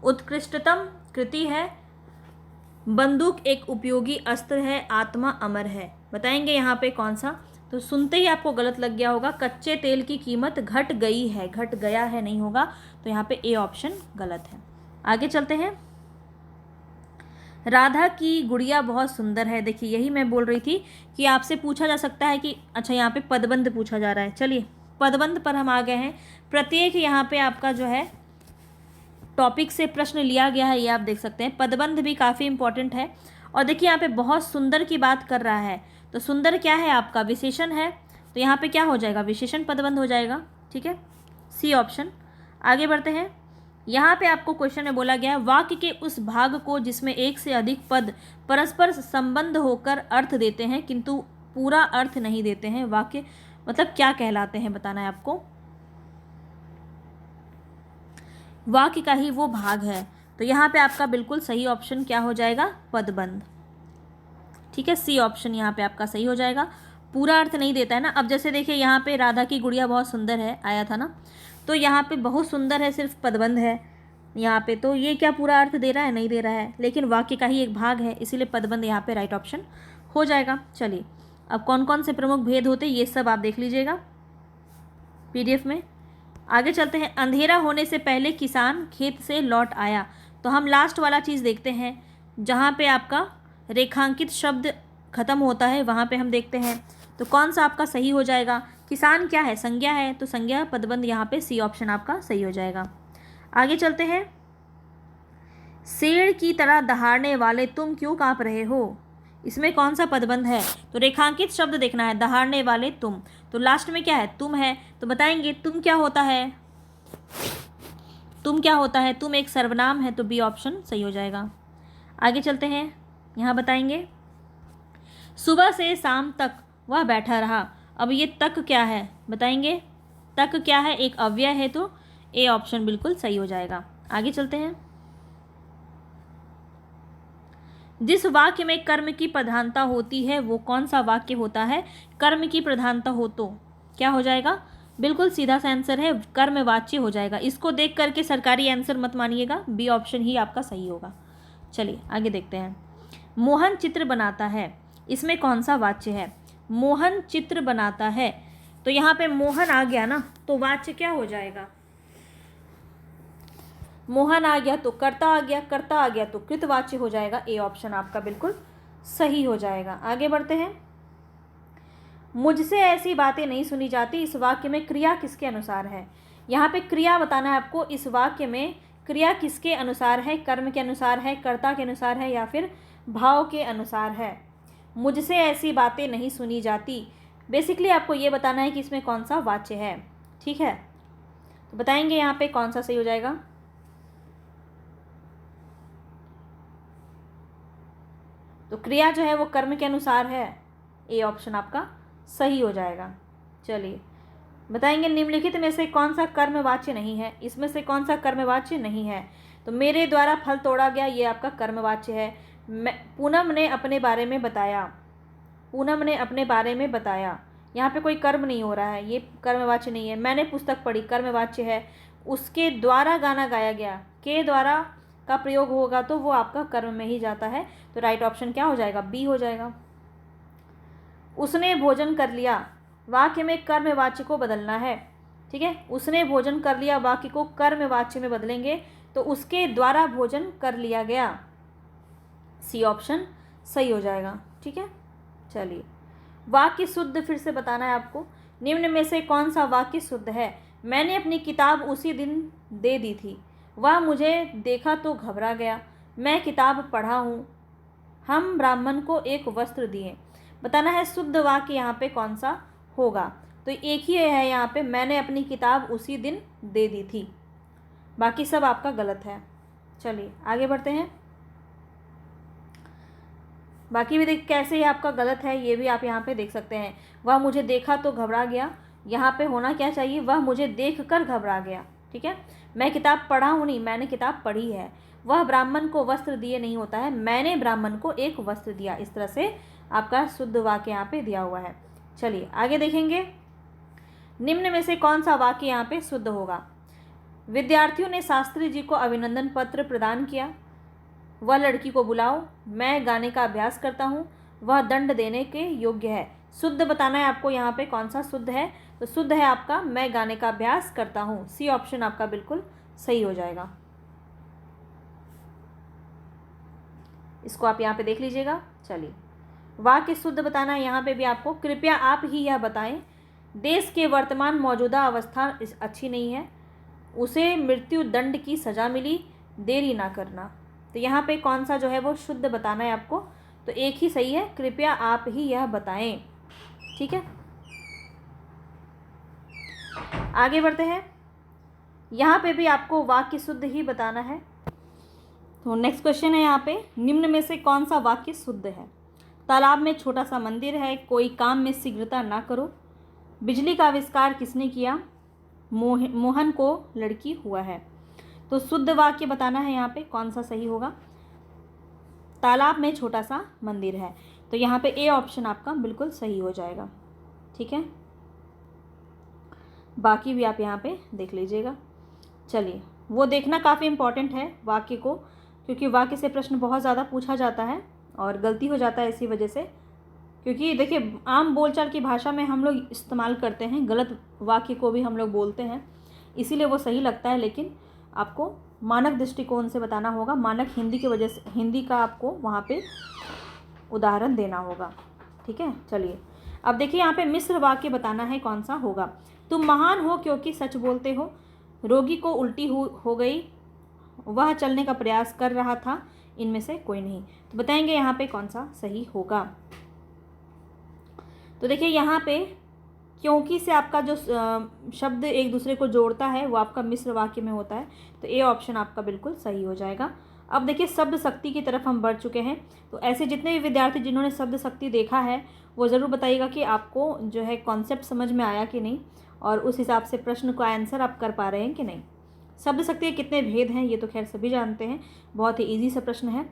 उत्कृष्टतम कृति है, बंदूक एक उपयोगी अस्त्र है, आत्मा अमर है। बताएंगे यहाँ पे कौन सा। तो सुनते ही आपको गलत लग गया होगा, कच्चे तेल की कीमत घट गई है, घट गया है नहीं होगा, तो यहाँ पे ए ऑप्शन गलत है। आगे चलते हैं, राधा की गुड़िया बहुत सुंदर है। देखिए यही मैं बोल रही थी कि आपसे पूछा जा सकता है कि अच्छा यहाँ पे पदबंध पूछा जा रहा है। चलिए पदबंध पर हम आ गए हैं। प्रत्येक यहाँ पे आपका जो है टॉपिक से प्रश्न लिया गया है, ये आप देख सकते हैं। पदबंध भी काफ़ी इंपॉर्टेंट है। और देखिए यहाँ पे बहुत सुंदर की बात कर रहा है, तो सुंदर क्या है आपका विशेषण है, तो यहाँ पे क्या हो जाएगा, विशेषण पदबंध हो जाएगा। ठीक है, सी ऑप्शन। आगे बढ़ते हैं, यहाँ पे आपको क्वेश्चन में बोला गया है, वाक्य के उस भाग को जिसमें एक से अधिक पद परस्पर संबंध होकर अर्थ देते हैं किंतु पूरा अर्थ नहीं देते हैं, वाक्य मतलब क्या कहलाते हैं, बताना है आपको। वाक्य का ही वो भाग है, तो यहाँ पे आपका बिल्कुल सही ऑप्शन क्या हो जाएगा, पदबंध। ठीक है, सी ऑप्शन यहाँ पे आपका सही हो जाएगा। पूरा अर्थ नहीं देता है ना। अब जैसे देखिए यहाँ पे राधा की गुड़िया बहुत सुंदर है आया था ना, तो यहाँ पे बहुत सुंदर है सिर्फ पदबंध है यहाँ पे, तो ये क्या पूरा अर्थ दे रहा है, नहीं दे रहा है, लेकिन वाक्य का ही एक भाग है, इसीलिए पदबंध यहाँ पे राइट ऑप्शन हो जाएगा। चलिए अब कौन कौन से प्रमुख भेद होते हैं ये सब आप देख लीजिएगा PDF में। आगे चलते हैं, अंधेरा होने से पहले किसान खेत से लौट आया, तो हम लास्ट वाला चीज़ देखते हैं जहाँ पे आपका रेखांकित शब्द खत्म होता है, वहाँ पे हम देखते हैं तो कौन सा आपका सही हो जाएगा। किसान क्या है, संज्ञा है, तो संज्ञा पदबंध यहाँ पे सी ऑप्शन आपका सही हो जाएगा। आगे चलते हैं, शेर की तरह दहाड़ने वाले तुम क्यों काँप रहे हो, इसमें कौन सा पदबंध है, तो रेखांकित शब्द देखना है, दहाड़ने वाले तुम, तो लास्ट में क्या है, तुम है, तो बताएंगे तुम क्या होता है, तुम क्या होता है, तुम एक सर्वनाम है, तो बी ऑप्शन सही हो जाएगा। आगे चलते हैं, यहाँ बताएंगे, सुबह से शाम तक वह बैठा रहा, अब ये तक क्या है, बताएंगे तक क्या है, एक अव्यय है, तो ए ऑप्शन बिल्कुल सही हो जाएगा। आगे चलते हैं, जिस वाक्य में कर्म की प्रधानता होती है वो कौन सा वाक्य होता है, कर्म की प्रधानता हो तो क्या हो जाएगा, बिल्कुल सीधा सा आंसर है, कर्मवाच्य हो जाएगा। इसको देख करके सरकारी आंसर मत मानिएगा, बी ऑप्शन ही आपका सही होगा। चलिए आगे देखते हैं, मोहन चित्र बनाता है, इसमें कौन सा वाच्य है, मोहन चित्र बनाता है, तो यहाँ पे मोहन आ गया ना, तो वाच्य क्या हो जाएगा, मोहन आ गया तो कर्ता आ गया, कर्ता आ गया तो कृतवाच्य हो जाएगा, ए ऑप्शन आपका बिल्कुल सही हो जाएगा। आगे बढ़ते हैं, मुझसे ऐसी बातें नहीं सुनी जाती, इस वाक्य में क्रिया किसके अनुसार है, यहाँ पे क्रिया बताना है आपको, इस वाक्य में क्रिया किसके अनुसार है, कर्म के अनुसार है, कर्ता के अनुसार है, या फिर भाव के अनुसार है। मुझसे ऐसी बातें नहीं सुनी जाती, बेसिकली आपको ये बताना है कि इसमें कौन सा वाच्य है। ठीक है, तो बताएंगे यहाँ पे कौन सा सही हो जाएगा, तो क्रिया जो है वो कर्म के अनुसार है, ए ऑप्शन आपका सही हो जाएगा। चलिए बताएंगे निम्नलिखित में से कौन सा कर्मवाच्य नहीं है, इसमें से कौन सा कर्मवाच्य नहीं है। तो मेरे द्वारा फल तोड़ा गया, ये आपका कर्मवाच्य है। पूनम ने अपने बारे में बताया, पूनम ने अपने बारे में बताया, यहाँ पे कोई कर्म नहीं हो रहा है, ये कर्मवाच्य नहीं है। मैंने पुस्तक पढ़ी, कर्मवाच्य है। उसके द्वारा गाना गाया गया, के द्वारा का प्रयोग होगा तो वो आपका कर्म में ही जाता है। तो राइट ऑप्शन क्या हो जाएगा, बी हो जाएगा। उसने भोजन कर लिया, वाक्य में कर्मवाच्य को बदलना है। ठीक है, उसने भोजन कर लिया वाक्य को कर्मवाच्य में बदलेंगे तो उसके द्वारा भोजन कर लिया गया, सी ऑप्शन सही हो जाएगा। ठीक है, चलिए वाक्य शुद्ध फिर से बताना है आपको। निम्न में से कौन सा वाक्य शुद्ध है। मैंने अपनी किताब उसी दिन दे दी थी, वह मुझे देखा तो घबरा गया, मैं किताब पढ़ा हूँ, हम ब्राह्मण को एक वस्त्र दिए। बताना है शुद्ध वाक्य यहाँ पे कौन सा होगा। तो एक ही है यहाँ पे, मैंने अपनी किताब उसी दिन दे दी थी, बाकी सब आपका गलत है। चलिए आगे बढ़ते हैं। बाकी भी देख कैसे ये आपका गलत है, ये भी आप यहाँ पे देख सकते हैं। वह मुझे देखा तो घबरा गया, यहाँ पे होना क्या चाहिए, वह मुझे देखकर घबरा गया। ठीक है, मैं किताब पढ़ा हूँ नहीं, मैंने किताब पढ़ी है। वह ब्राह्मण को वस्त्र दिए नहीं होता है, मैंने ब्राह्मण को एक वस्त्र दिया। इस तरह से आपका शुद्ध वाक्य यहाँ पे दिया हुआ है। चलिए आगे देखेंगे, निम्न में से कौन सा वाक्य यहाँ पे शुद्ध होगा। विद्यार्थियों ने शास्त्री जी को अभिनंदन पत्र प्रदान किया, वह लड़की को बुलाओ, मैं गाने का अभ्यास करता हूँ, वह दंड देने के योग्य है। शुद्ध बताना है आपको यहाँ पे कौन सा शुद्ध है। तो शुद्ध है आपका मैं गाने का अभ्यास करता हूँ, सी ऑप्शन आपका बिल्कुल सही हो जाएगा। इसको आप यहाँ पे देख लीजिएगा। चलिए वाक्य शुद्ध बताना है यहाँ पे भी आपको। कृपया आप ही यह बताएं, देश के वर्तमान मौजूदा अवस्था अच्छी नहीं है, उसे मृत्यु दंड की सज़ा मिली, देरी ना करना। तो यहाँ पे कौन सा जो है वो शुद्ध बताना है आपको। तो एक ही सही है, कृपया आप ही यह बताएं। ठीक है, आगे बढ़ते हैं। यहाँ पे भी आपको वाक्य शुद्ध ही बताना है। तो नेक्स्ट क्वेश्चन है यहाँ पे, निम्न में से कौन सा वाक्य शुद्ध है। तालाब में छोटा सा मंदिर है, कोई काम में शीघ्रता ना करो, बिजली का आविष्कार किसने किया, मोहन को लड़की हुआ है। तो शुद्ध वाक्य बताना है यहाँ पे कौन सा सही होगा। तालाब में छोटा सा मंदिर है, तो यहाँ पे ए ऑप्शन आपका बिल्कुल सही हो जाएगा। ठीक है, बाकी भी आप यहाँ पे देख लीजिएगा। चलिए वो देखना काफ़ी इम्पॉर्टेंट है वाक्य को, क्योंकि वाक्य से प्रश्न बहुत ज़्यादा पूछा जाता है और गलती हो जाता है इसी वजह से। क्योंकि देखिए आम बोलचाल की भाषा में हम लोग इस्तेमाल करते हैं, गलत वाक्य को भी हम लोग बोलते हैं, इसीलिए वो सही लगता है। लेकिन आपको मानक दृष्टिकोण से बताना होगा, मानक हिंदी की वजह से हिंदी का आपको वहाँ पे उदाहरण देना होगा। ठीक है, चलिए अब देखिए यहाँ पे मिश्र वाक्य बताना है कौन सा होगा। तुम महान हो क्योंकि सच बोलते हो, रोगी को उल्टी हो गई, वह चलने का प्रयास कर रहा था, इनमें से कोई नहीं। तो बताएंगे यहाँ पे कौन सा सही होगा। तो देखिए यहाँ पे क्योंकि से आपका जो शब्द एक दूसरे को जोड़ता है वो आपका मिश्र वाक्य में होता है, तो ए ऑप्शन आपका बिल्कुल सही हो जाएगा। अब देखिए शब्द शक्ति की तरफ हम बढ़ चुके हैं, तो ऐसे जितने भी विद्यार्थी जिन्होंने शब्द शक्ति देखा है वो ज़रूर बताइएगा कि आपको जो है कॉन्सेप्ट समझ में आया कि नहीं, और उस हिसाब से प्रश्न का आंसर आप कर पा रहे हैं कि नहीं। शब्द शक्ति के कितने भेद हैं ये तो खैर सभी जानते हैं, बहुत ही ईजी सा प्रश्न है,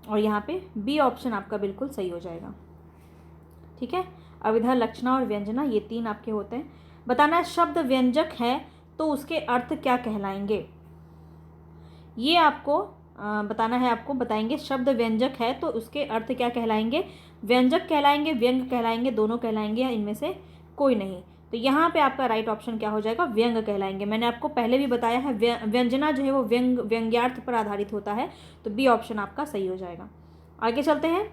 और यहाँ पे बी ऑप्शन आपका बिल्कुल सही हो जाएगा। ठीक है, अविधा, लक्षणा और व्यंजना ये तीन आपके होते हैं। बताना है शब्द व्यंजक है तो उसके अर्थ क्या कहलाएंगे, ये आपको बताना है। आपको बताएंगे शब्द व्यंजक है तो उसके अर्थ क्या कहलाएंगे, व्यंजक कहलाएंगे, व्यंग कहलाएंगे, दोनों कहलाएंगे, या इनमें से कोई नहीं। तो यहाँ पे आपका राइट ऑप्शन क्या हो जाएगा, व्यंग कहलाएंगे। मैंने आपको पहले भी बताया है व्यंजना जो है वो व्यंग्यार्थ पर आधारित होता है, तो बी ऑप्शन आपका सही हो जाएगा। आगे चलते हैं।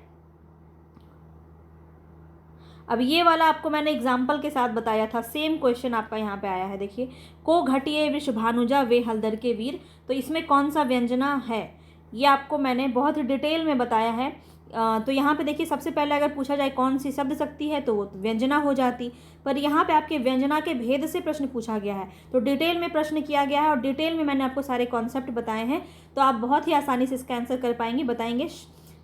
अब ये वाला आपको मैंने एग्जाम्पल के साथ बताया था, सेम क्वेश्चन आपका यहाँ पे आया है। देखिए, को घटिए वृषभानुजा वे हलदर के वीर, तो इसमें कौन सा व्यंजना है ये आपको मैंने बहुत डिटेल में बताया है। तो यहाँ पे देखिए सबसे पहले अगर पूछा जाए कौन सी शब्द शक्ति है तो वो व्यंजना हो जाती, पर यहाँ पे आपके व्यंजना के भेद से प्रश्न पूछा गया है, तो डिटेल में प्रश्न किया गया है और डिटेल में मैंने आपको सारे कॉन्सेप्ट बताए हैं, तो आप बहुत ही आसानी से इसका आंसर कर पाएंगे। बताएंगे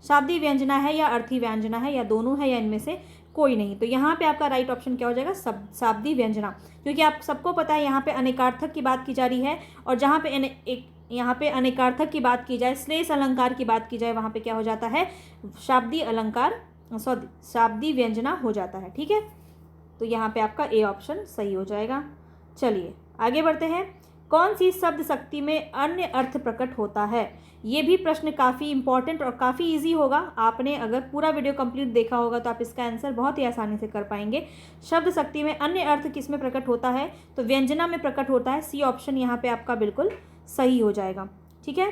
शाब्दिक व्यंजना है या अर्थी व्यंजना है या दोनों है या इनमें से कोई नहीं। तो यहाँ पे आपका राइट ऑप्शन क्या हो जाएगा, शाब्दी व्यंजना, क्योंकि आप सबको पता है यहाँ पे अनेकार्थक की बात की जा रही है, और जहाँ पे यहाँ पे अनेकार्थक की बात की जाए, श्लेष अलंकार की बात की जाए, वहाँ पे क्या हो जाता है, शाब्दी अलंकार, शाब्दी व्यंजना हो जाता है। ठीक है, तो यहाँ पे आपका ए ऑप्शन सही हो जाएगा। चलिए आगे बढ़ते हैं। कौन सी शब्द शक्ति में अन्य अर्थ प्रकट होता है? ये भी प्रश्न काफ़ी इंपॉर्टेंट और काफ़ी इजी होगा। आपने अगर पूरा वीडियो कंप्लीट देखा होगा तो आप इसका आंसर बहुत ही आसानी से कर पाएंगे। शब्द शक्ति में अन्य अर्थ किस में प्रकट होता है? तो व्यंजना में प्रकट होता है। सी ऑप्शन यहाँ पे आपका बिल्कुल सही हो जाएगा। ठीक है,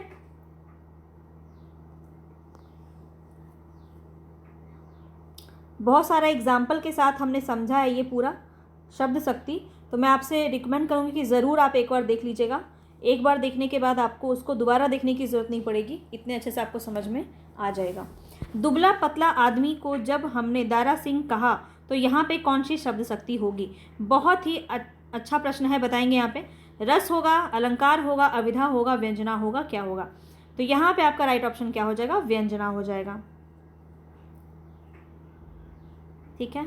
बहुत सारा एग्जाम्पल के साथ हमने समझा है ये पूरा शब्द शक्ति, तो मैं आपसे रिकमेंड करूँगी कि ज़रूर आप एक बार देख लीजिएगा। एक बार देखने के बाद आपको उसको दोबारा देखने की ज़रूरत नहीं पड़ेगी, इतने अच्छे से आपको समझ में आ जाएगा। दुबला पतला आदमी को जब हमने दारा सिंह कहा तो यहाँ पे कौन सी शब्द शक्ति होगी? बहुत ही अच्छा प्रश्न है, बताएंगे यहाँ पे। रस होगा, अलंकार होगा, अविधा होगा, व्यंजना होगा, क्या होगा? तो यहाँ पे आपका राइट ऑप्शन क्या हो जाएगा, व्यंजना हो जाएगा। ठीक है,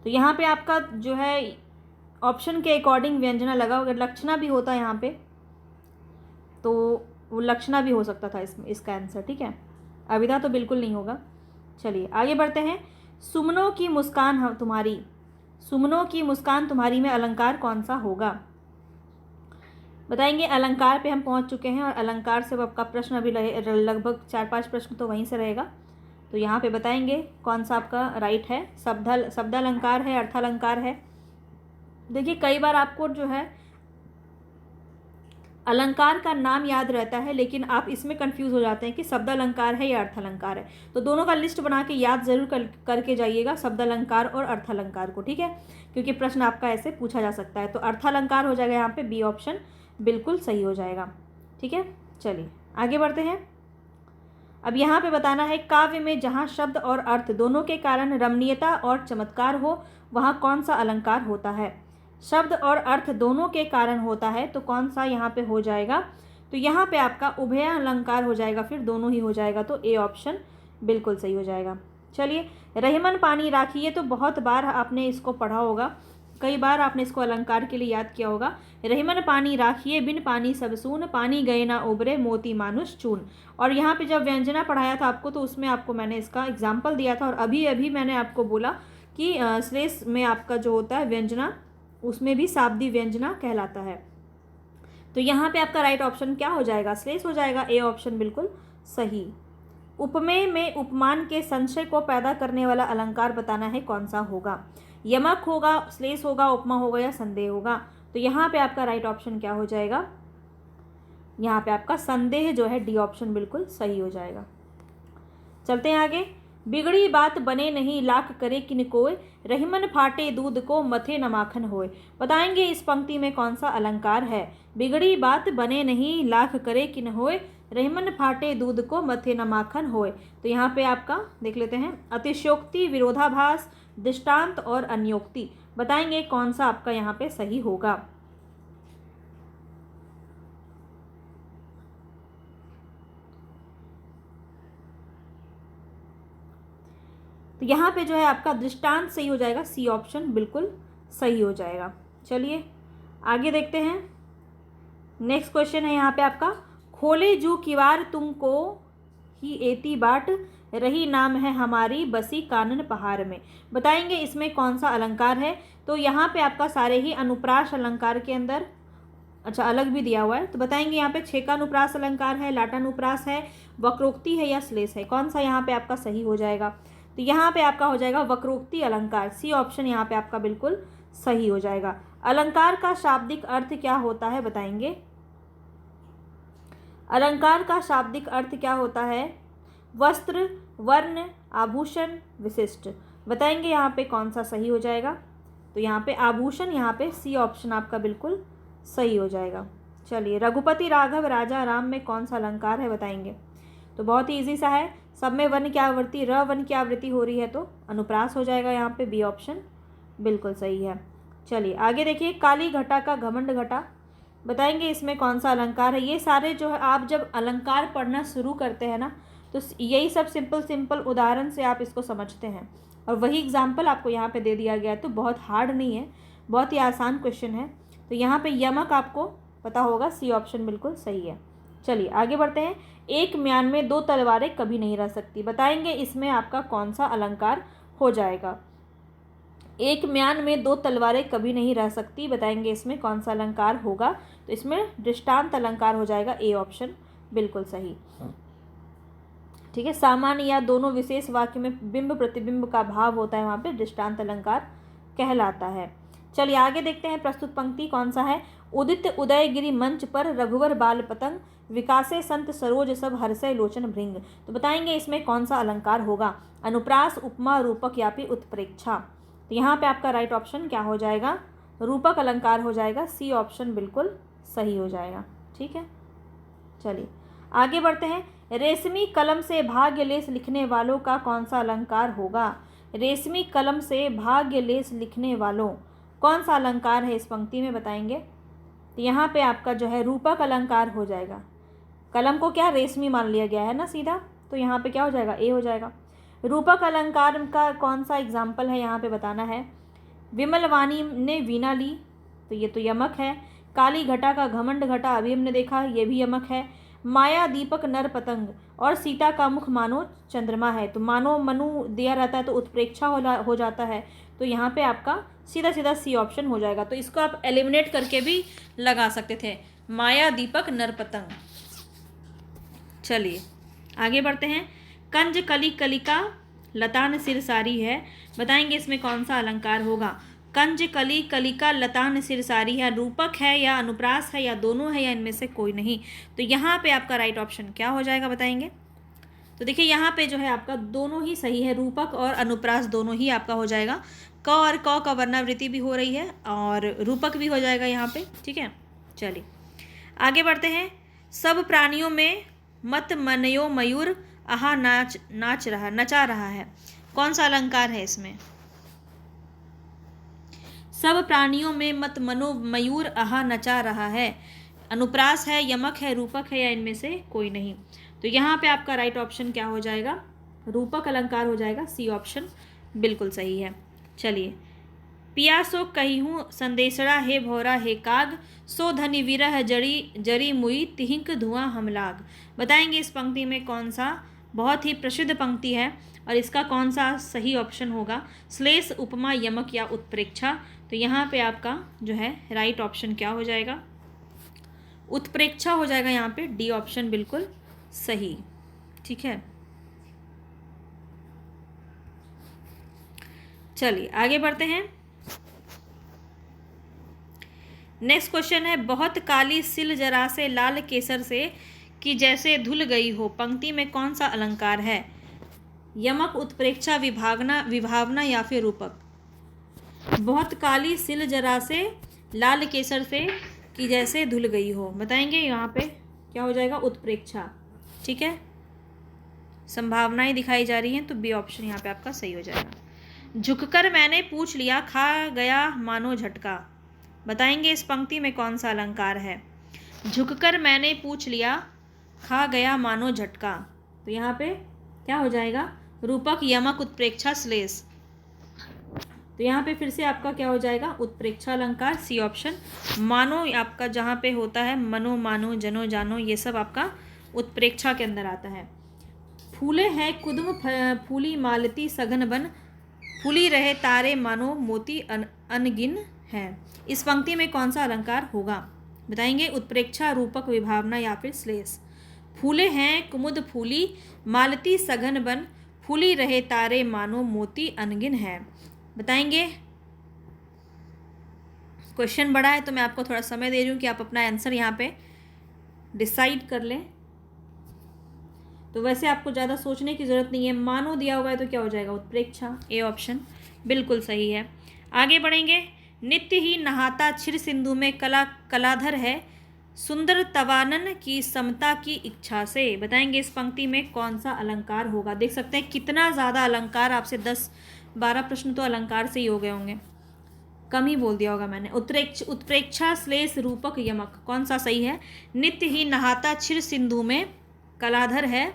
तो यहाँ पे आपका जो है ऑप्शन के अकॉर्डिंग व्यंजना लगा, अगर लक्षणा भी होता यहाँ पे तो वो लक्षणा भी हो सकता था इसका आंसर। ठीक है, अविधा तो बिल्कुल नहीं होगा। चलिए आगे बढ़ते हैं। सुमनों की मुस्कान तुम्हारी, सुमनों की मुस्कान तुम्हारी में अलंकार कौन सा होगा? बताएंगे। अलंकार पे हम पहुंच चुके हैं और अलंकार से आपका प्रश्न अभी लगभग 4-5 प्रश्न तो वहीं से रहेगा। तो यहाँ पे बताएंगे कौन सा आपका राइट है। शब्दालंकार है, अर्थालंकार है। देखिए कई बार आपको जो है अलंकार का नाम याद रहता है, लेकिन आप इसमें कंफ्यूज हो जाते हैं कि शब्दालंकार है या अर्थालंकार है। तो दोनों का लिस्ट बना के याद जरूर करके जाइएगा, शब्दालंकार और अर्थालंकार को। ठीक है, क्योंकि प्रश्न आपका ऐसे पूछा जा सकता है। तो अर्थालंकार हो जाएगा यहाँ पे, बी ऑप्शन बिल्कुल सही हो जाएगा। ठीक है, चलिए आगे बढ़ते हैं। अब यहाँ पे बताना है, काव्य में जहाँ शब्द और अर्थ दोनों के कारण रमणीयता और चमत्कार हो वहाँ कौन सा अलंकार होता है? शब्द और अर्थ दोनों के कारण होता है तो कौन सा यहाँ पे हो जाएगा? तो यहाँ पे आपका उभय अलंकार हो जाएगा, फिर दोनों ही हो जाएगा। तो ए ऑप्शन बिल्कुल सही हो जाएगा। चलिए, रहीमन पानी राखिए, तो बहुत बार आपने इसको पढ़ा होगा, कई बार आपने इसको अलंकार के लिए याद किया होगा। रहीमन पानी राखिए, बिन पानी सब सून, पानी गए ना उबरे, मोती मानुष चून। और यहाँ पे जब व्यंजना पढ़ाया था आपको तो उसमें आपको मैंने इसका एग्जाम्पल दिया था, और अभी अभी मैंने आपको बोला कि श्लेष में आपका जो होता है व्यंजना, उसमें भी शाब्दी व्यंजना कहलाता है। तो यहाँ पे आपका राइट ऑप्शन क्या हो जाएगा, श्लेष हो जाएगा। ए ऑप्शन बिल्कुल सही। उपमेय में उपमान के संशय को पैदा करने वाला अलंकार बताना है, कौन सा होगा? यमक होगा, श्लेष होगा, उपमा होगा या संदेह होगा? तो यहाँ पे आपका राइट ऑप्शन क्या हो जाएगा, यहाँ पे आपका संदेह जो है, डी ऑप्शन बिल्कुल सही हो जाएगा। चलते हैं आगे। बिगड़ी बात बने नहीं, लाख करे किन कोय, रहीमन फाटे दूध को, मथे न माखन होए। बताएंगे इस पंक्ति में कौन सा अलंकार है? बिगड़ी बात बने नहीं, लाख करे किन होए, रहीमन फाटे दूध को, मथे न माखन होए। तो यहाँ पे आपका देख लेते हैं, अतिशयोक्ति, विरोधाभास, दृष्टांत और अन्योक्ति। बताएंगे कौन सा आपका यहाँ पे सही होगा? तो यहाँ पे जो है आपका दृष्टांत सही हो जाएगा, सी ऑप्शन बिल्कुल सही हो जाएगा। चलिए आगे देखते हैं। नेक्स्ट क्वेश्चन है यहाँ पे आपका, खोले जू किवार तुमको ही एती बाट, रही नाम है हमारी बसी कानन पहाड़ में। बताएंगे इसमें कौन सा अलंकार है? तो यहाँ पे आपका सारे ही अनुप्रास अलंकार के अंदर, अच्छा अलग भी दिया हुआ है, तो बताएंगे यहाँ पे छेकानुप्रास अलंकार है, लाटानुप्रास है, वक्रोक्ति है या श्लेष है? कौन सा यहाँ पे आपका सही हो जाएगा? तो यहाँ पे आपका हो जाएगा वक्रोक्ति अलंकार, सी ऑप्शन यहाँ पे आपका बिल्कुल सही हो जाएगा। अलंकार का शाब्दिक अर्थ क्या होता है? बताएंगे अलंकार का शाब्दिक अर्थ क्या होता है? वस्त्र, वर्ण, आभूषण, विशिष्ट। बताएंगे यहाँ पे कौन सा सही हो जाएगा? तो यहाँ पे आभूषण, यहाँ पे सी ऑप्शन आपका बिल्कुल सही हो जाएगा। चलिए, रघुपति राघव राजा राम में कौन सा अलंकार है? बताएंगे। तो बहुत ही ईजी सा है, सब में वर्ण की आवृत्ति, र वर्ण की आवृत्ति हो रही है तो अनुप्रास हो जाएगा, यहाँ पे बी ऑप्शन बिल्कुल सही है। चलिए आगे देखिए, काली घटा का घमंड घटा, बताएंगे इसमें कौन सा अलंकार है। ये सारे जो है आप जब अलंकार पढ़ना शुरू करते हैं ना, तो यही सब सिंपल सिंपल उदाहरण से आप इसको समझते हैं, और वही एग्जाम्पल आपको यहाँ पे दे दिया गया है। तो बहुत हार्ड नहीं है, बहुत ही आसान क्वेश्चन है। तो यहाँ पे यमक आपको पता होगा, सी ऑप्शन बिल्कुल सही है। चलिए आगे बढ़ते हैं। एक म्यान में दो तलवारें कभी नहीं रह सकती, बताएंगे इसमें आपका कौन सा अलंकार हो जाएगा। एक म्यान में दो तलवारें कभी नहीं रह सकती, बताएंगे इसमें कौन सा अलंकार होगा। तो इसमें दृष्टांत अलंकार हो जाएगा, ए ऑप्शन बिल्कुल सही। ठीक है, सामान्य या दोनों विशेष वाक्य में बिंब प्रतिबिंब का भाव होता है, वहाँ पे दृष्टांत अलंकार कहलाता है। चलिए आगे देखते हैं, प्रस्तुत पंक्ति कौन सा है। उदित उदयगिरि मंच पर रघुवर बाल पतंग, विकासे संत सरोज सब हर्षय लोचन भृंग। तो बताएंगे इसमें कौन सा अलंकार होगा। अनुप्रास, उपमा, रूपक या फिर उत्प्रेक्षा। तो यहाँ पे आपका राइट ऑप्शन क्या हो जाएगा, रूपक अलंकार हो जाएगा, सी ऑप्शन बिल्कुल सही हो जाएगा। ठीक है, चलिए आगे बढ़ते हैं। रेशमी कलम से भाग्य लेस लिखने वालों का कौन सा अलंकार होगा। रेशमी कलम से भाग्य लेस लिखने वालों, कौन सा अलंकार है इस पंक्ति में, बताएंगे। तो यहाँ पे आपका जो है रूपक अलंकार हो जाएगा। कलम को क्या रेशमी मान लिया गया है ना सीधा, तो यहाँ पे क्या हो जाएगा, ए हो जाएगा। रूपक अलंकार का कौन सा एग्जाम्पल है यहाँ पे बताना है। विमल वाणी ने वीणा ली, तो ये तो यमक है। काली घटा का घमंड घटा, अभी हमने देखा, ये भी यमक है। माया दीपक नर पतंग, और सीता का मुख मानो चंद्रमा है। तो मानो मनु दिया रहता है तो उत्प्रेक्षा हो जाता है। तो यहाँ पे आपका सीधा सीधा सी ऑप्शन हो जाएगा। तो इसको आप एलिमिनेट करके भी लगा सकते थे, माया दीपक नर पतंग। चलिए आगे बढ़ते हैं। कंज कली कलिका लतान सिर सारी है, बताएंगे इसमें कौन सा अलंकार होगा। कंज कली कलिका लतान सिर सारी है, रूपक है या अनुप्रास है या दोनों है या इनमें से कोई नहीं। तो यहाँ पे आपका राइट ऑप्शन क्या हो जाएगा, बताएंगे। तो देखिए यहाँ पे जो है आपका दोनों ही सही है, रूपक और अनुप्रास दोनों ही आपका हो जाएगा। क और क का वर्णावृत्ति भी हो रही है और रूपक भी हो जाएगा यहाँ पे। ठीक है, चलिए आगे बढ़ते हैं। सब प्राणियों में मत मनयो मयूर आहा नचा रहा है, कौन सा अलंकार है इसमें। सब प्राणियों में मत मनो मयूर आहा नचा रहा है, अनुप्रास है, यमक है, रूपक है या इनमें से कोई नहीं। तो यहाँ पे आपका राइट ऑप्शन क्या हो जाएगा, रूपक अलंकार हो जाएगा, सी ऑप्शन बिल्कुल सही है। चलिए, पिया सो कहिहूँ संदेशड़ा हे भौरा हे काग, सो धनि विरह जड़ी जरी मुई तिहिंक धुआं हमलाग। बताएंगे इस पंक्ति में कौन सा, बहुत ही प्रसिद्ध पंक्ति है और इसका कौन सा सही ऑप्शन होगा। श्लेष, उपमा, यमक या उत्प्रेक्षा। तो यहाँ पे आपका जो है राइट ऑप्शन क्या हो जाएगा, उत्प्रेक्षा हो जाएगा। यहाँ पे डी ऑप्शन बिल्कुल सही। ठीक है, चलिए आगे बढ़ते हैं। नेक्स्ट क्वेश्चन है, बहुत काली सिल जरा से लाल केसर से कि जैसे धुल गई हो, पंक्ति में कौन सा अलंकार है। यमक, उत्प्रेक्षा, विभावना या फिर रूपक। बहुत काली सिल जरा से लाल केसर से कि जैसे धुल गई हो, बताएंगे यहाँ पे क्या हो जाएगा, उत्प्रेक्षा। ठीक है, संभावनाएं दिखाई जा रही हैं, तो बी ऑप्शन यहाँ पे आपका सही हो जाएगा। झुककर मैंने पूछ लिया खा गया मानो झटका, बताएंगे इस पंक्ति में कौन सा अलंकार है। झुककर मैंने पूछ लिया खा गया मानो झटका। तो यहाँ पे क्या हो जाएगा, रूपक, यमक, उत्प्रेक्षा, श्लेष। तो यहाँ पे फिर से आपका क्या हो जाएगा, उत्प्रेक्षा अलंकार, सी ऑप्शन। मानो आपका जहाँ पे होता है मनो, मानो, जनो, जानो, ये सब आपका उत्प्रेक्षा के अंदर आता है। फूले है कुदुम फूली मालती सघन बन, फूली रहे तारे मानो मोती अनगिन है। इस पंक्ति में कौन सा अलंकार होगा, बताएंगे। उत्प्रेक्षा, रूपक, विभावना या फिर श्लेष। फूले हैं कुमुद फूली मालती सघन बन, फूली रहे तारे मानो मोती अनगिन है, बताएंगे। क्वेश्चन बड़ा है तो मैं आपको थोड़ा समय दे रही हूँ कि आप अपना आंसर यहाँ पे डिसाइड कर लें। तो वैसे आपको ज़्यादा सोचने की ज़रूरत नहीं है, मानो दिया हुआ है तो क्या हो जाएगा, उत्प्रेक्षा, ए ऑप्शन बिल्कुल सही है। आगे बढ़ेंगे। नित्य ही नहाता छिर सिंधु में कलाधर है, सुंदर तवानन की समता की इच्छा से, बताएंगे इस पंक्ति में कौन सा अलंकार होगा। देख सकते हैं कितना ज़्यादा अलंकार, आपसे 10-12 प्रश्न तो अलंकार से ही हो गए होंगे। कम ही बोल दिया होगा मैंने। उत्प्रेक्षा श्लेष रूपक यमक, कौन सा सही है? नित्य ही नहाता क्षीर सिंधु में, कलाधर है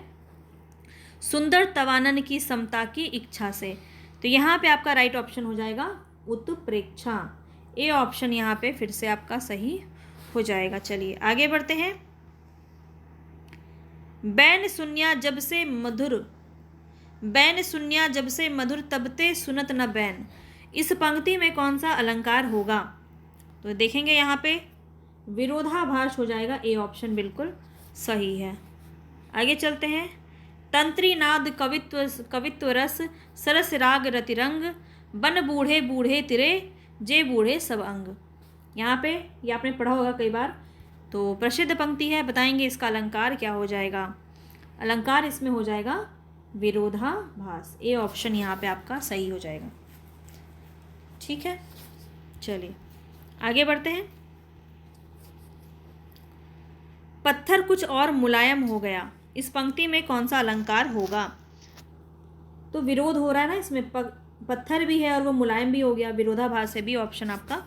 सुंदर तवानन की समता की इच्छा से। तो यहाँ पे आपका राइट ऑप्शन हो जाएगा उत्प्रेक्षा। ए ऑप्शन यहाँ पे फिर से आपका सही हो जाएगा। चलिए आगे बढ़ते हैं। बैन सुनिया जब से मधुर, बैन सुनिया जब से मधुर तबते सुनत न बैन, इस पंक्ति में कौन सा अलंकार होगा? तो देखेंगे यहाँ पे विरोधाभास हो जाएगा। ए ऑप्शन बिल्कुल सही है। आगे चलते हैं। तंत्री नाद कवित्व रस सरस राग रतिरंग, बन बूढ़े बूढ़े तिरे जे बूढ़े सब अंग। यहाँ पे ये आपने पढ़ा होगा कई बार, तो प्रसिद्ध पंक्ति है। बताएंगे इसका अलंकार क्या हो जाएगा? अलंकार इसमें हो जाएगा विरोधाभास। ए ऑप्शन यहाँ पे आपका सही हो जाएगा। ठीक है, चलिए आगे बढ़ते हैं। पत्थर कुछ और मुलायम हो गया, इस पंक्ति में कौन सा अलंकार होगा? तो विरोध हो रहा है ना इसमें, पत्थर भी है और वो मुलायम भी हो गया, विरोधाभास है। बी ऑप्शन आपका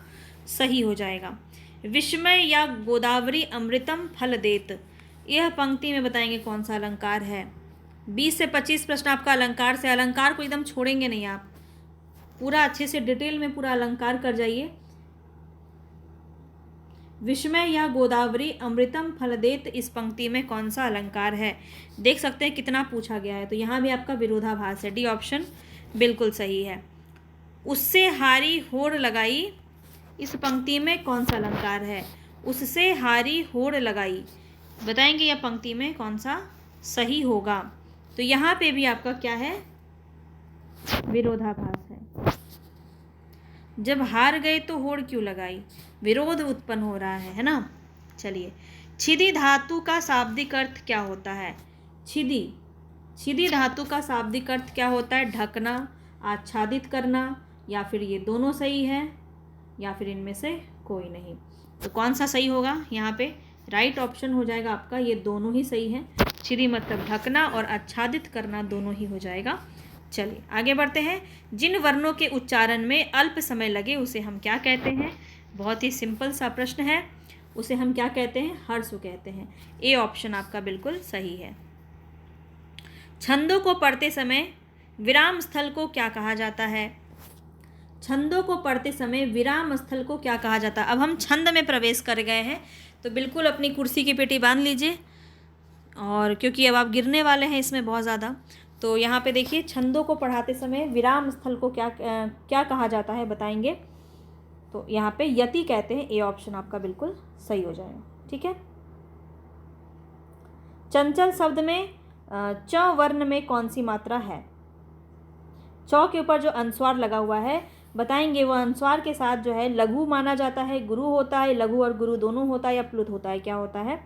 सही हो जाएगा। विस्मय या गोदावरी अमृतम फल देत, यह पंक्ति में बताएंगे कौन सा अलंकार है। 20 से 25 प्रश्न आपका अलंकार से। अलंकार को एकदम छोड़ेंगे नहीं आप, पूरा अच्छे से डिटेल में पूरा अलंकार कर जाइए। विस्मय या गोदावरी अमृतम फल देत, इस पंक्ति में कौन सा अलंकार है? देख सकते हैं कितना पूछा गया है, तो यहाँ भी आपका विरोधाभास है। डी ऑप्शन बिल्कुल सही है। उससे हारी होड़ लगाई, इस पंक्ति में कौन सा अलंकार है? उससे हारी होड़ लगाई, बताएंगे यह पंक्ति में कौन सा सही होगा? तो यहाँ पे भी आपका क्या है? विरोधाभास है। जब हार गए तो होड़ क्यों लगाई? विरोध उत्पन्न हो रहा है ना। चलिए, छिदी धातु का शाब्दिक अर्थ क्या होता है? छिदी धातु का शाब्दिक अर्थ क्या होता है? ढकना, आच्छादित करना, या फिर ये दोनों सही है, या फिर इनमें से कोई नहीं। तो कौन सा सही होगा? यहाँ पे राइट ऑप्शन हो जाएगा आपका ये दोनों ही सही है। छिदी मतलब ढकना और आच्छादित करना दोनों ही हो जाएगा। चलिए आगे बढ़ते हैं। जिन वर्णों के उच्चारण में अल्प समय लगे उसे हम क्या कहते हैं? बहुत ही सिंपल सा प्रश्न है। उसे हम क्या कहते हैं? हर्ष कहते हैं। ए ऑप्शन आपका बिल्कुल सही है। छंदों को पढ़ते समय विराम स्थल को क्या कहा जाता है? छंदों को पढ़ते समय विराम स्थल को क्या कहा जाता है? अब हम छंद में प्रवेश कर गए हैं, तो बिल्कुल अपनी कुर्सी की पेटी बांध लीजिए, और क्योंकि अब आप गिरने वाले हैं इसमें बहुत ज़्यादा। तो यहाँ पे देखिए, छंदों को पढ़ाते समय विराम स्थल को क्या कहा जाता है बताएंगे? तो यहाँ पे यति कहते हैं। ए ऑप्शन आपका बिल्कुल सही हो जाएगा। ठीक है। चंचल शब्द में च वर्ण में कौन सी मात्रा है? च के ऊपर जो अनुस्वार लगा हुआ है, बताएंगे वो अनुस्वार के साथ जो है लघु माना जाता है, गुरु होता है, लघु और गुरु दोनों होता है, या प्लुत होता है, क्या होता है?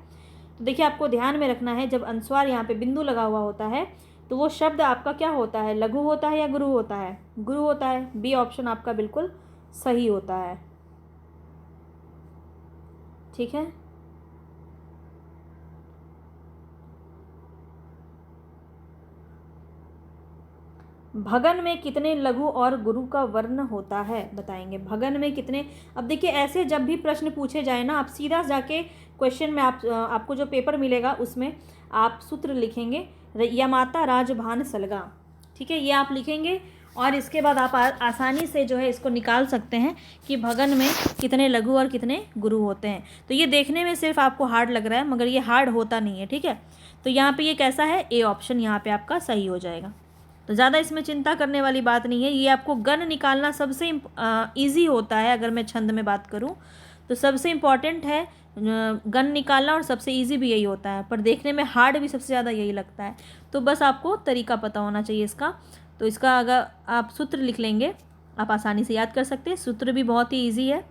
तो देखिए, आपको ध्यान में रखना है, जब अनुस्वार यहाँ पे बिंदु लगा हुआ होता है तो वो शब्द आपका क्या होता है? लघु होता है या गुरु होता है? गुरु होता है। बी ऑप्शन आपका बिल्कुल सही होता है। ठीक है। भगन में कितने लघु और गुरु का वर्ण होता है? बताएंगे भगन में कितने। अब देखिए, ऐसे जब भी प्रश्न पूछे जाए ना, आप सीधा जाके क्वेश्चन में आपको जो पेपर मिलेगा उसमें आप सूत्र लिखेंगे, यमाता राजभान सलगा। ठीक है, ये आप लिखेंगे, और इसके बाद आप आसानी से जो है इसको निकाल सकते हैं कि भगन में कितने लघु और कितने गुरु होते हैं। तो ये देखने में सिर्फ आपको हार्ड लग रहा है, मगर ये हार्ड होता नहीं है। ठीक है, तो यहाँ पे ये कैसा है? ए ऑप्शन यहाँ पे आपका सही हो जाएगा। तो ज़्यादा इसमें चिंता करने वाली बात नहीं है। ये आपको गण निकालना सबसे ईजी होता है। अगर मैं छंद में बात करूँ तो सबसे इम्पॉर्टेंट है गण निकालना, और सबसे इजी भी यही होता है, पर देखने में हार्ड भी सबसे ज़्यादा यही लगता है। तो बस आपको तरीका पता होना चाहिए इसका। तो इसका अगर आप सूत्र लिख लेंगे, आप आसानी से याद कर सकते हैं। सूत्र भी बहुत ही ईजी है।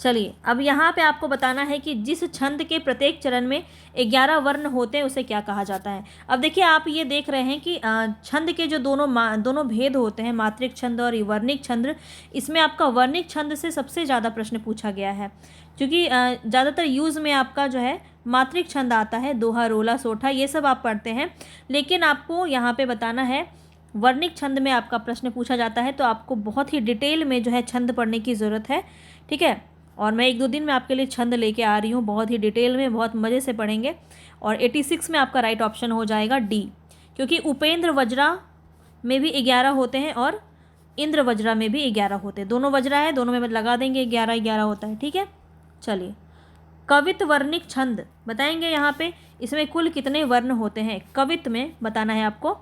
चलिए, अब यहाँ पे आपको बताना है कि जिस छंद के प्रत्येक चरण में 11 वर्ण होते हैं उसे क्या कहा जाता है। अब देखिए, आप ये देख रहे हैं कि छंद के जो दोनों भेद होते हैं, मात्रिक छंद और वर्णिक छंद, इसमें आपका वर्णिक छंद से सबसे ज़्यादा प्रश्न पूछा गया है, क्योंकि ज़्यादातर यूज़ में आपका जो है मात्रिक छंद आता है। दोहा, रोला, सोठा, ये सब आप पढ़ते हैं, लेकिन आपको यहाँ पे बताना है वर्णिक छंद में आपका प्रश्न पूछा जाता है तो आपको बहुत ही डिटेल में जो है छंद पढ़ने की ज़रूरत है, ठीक है। और मैं 1-2 दिन में आपके लिए छंद लेके आ रही हूँ, बहुत ही डिटेल में, बहुत मज़े से पढ़ेंगे। और 86 में आपका राइट ऑप्शन हो जाएगा डी, क्योंकि उपेंद्र वज्रा में भी 11 होते हैं और इंद्र वज्रा में भी 11 होते हैं। दोनों वज्रा है, दोनों में लगा देंगे, 11-11 होता है, ठीक है। चलिए, कवित वर्णिक छंद बताएंगे यहाँ पे, इसमें कुल कितने वर्ण होते हैं कवित में बताना है आपको,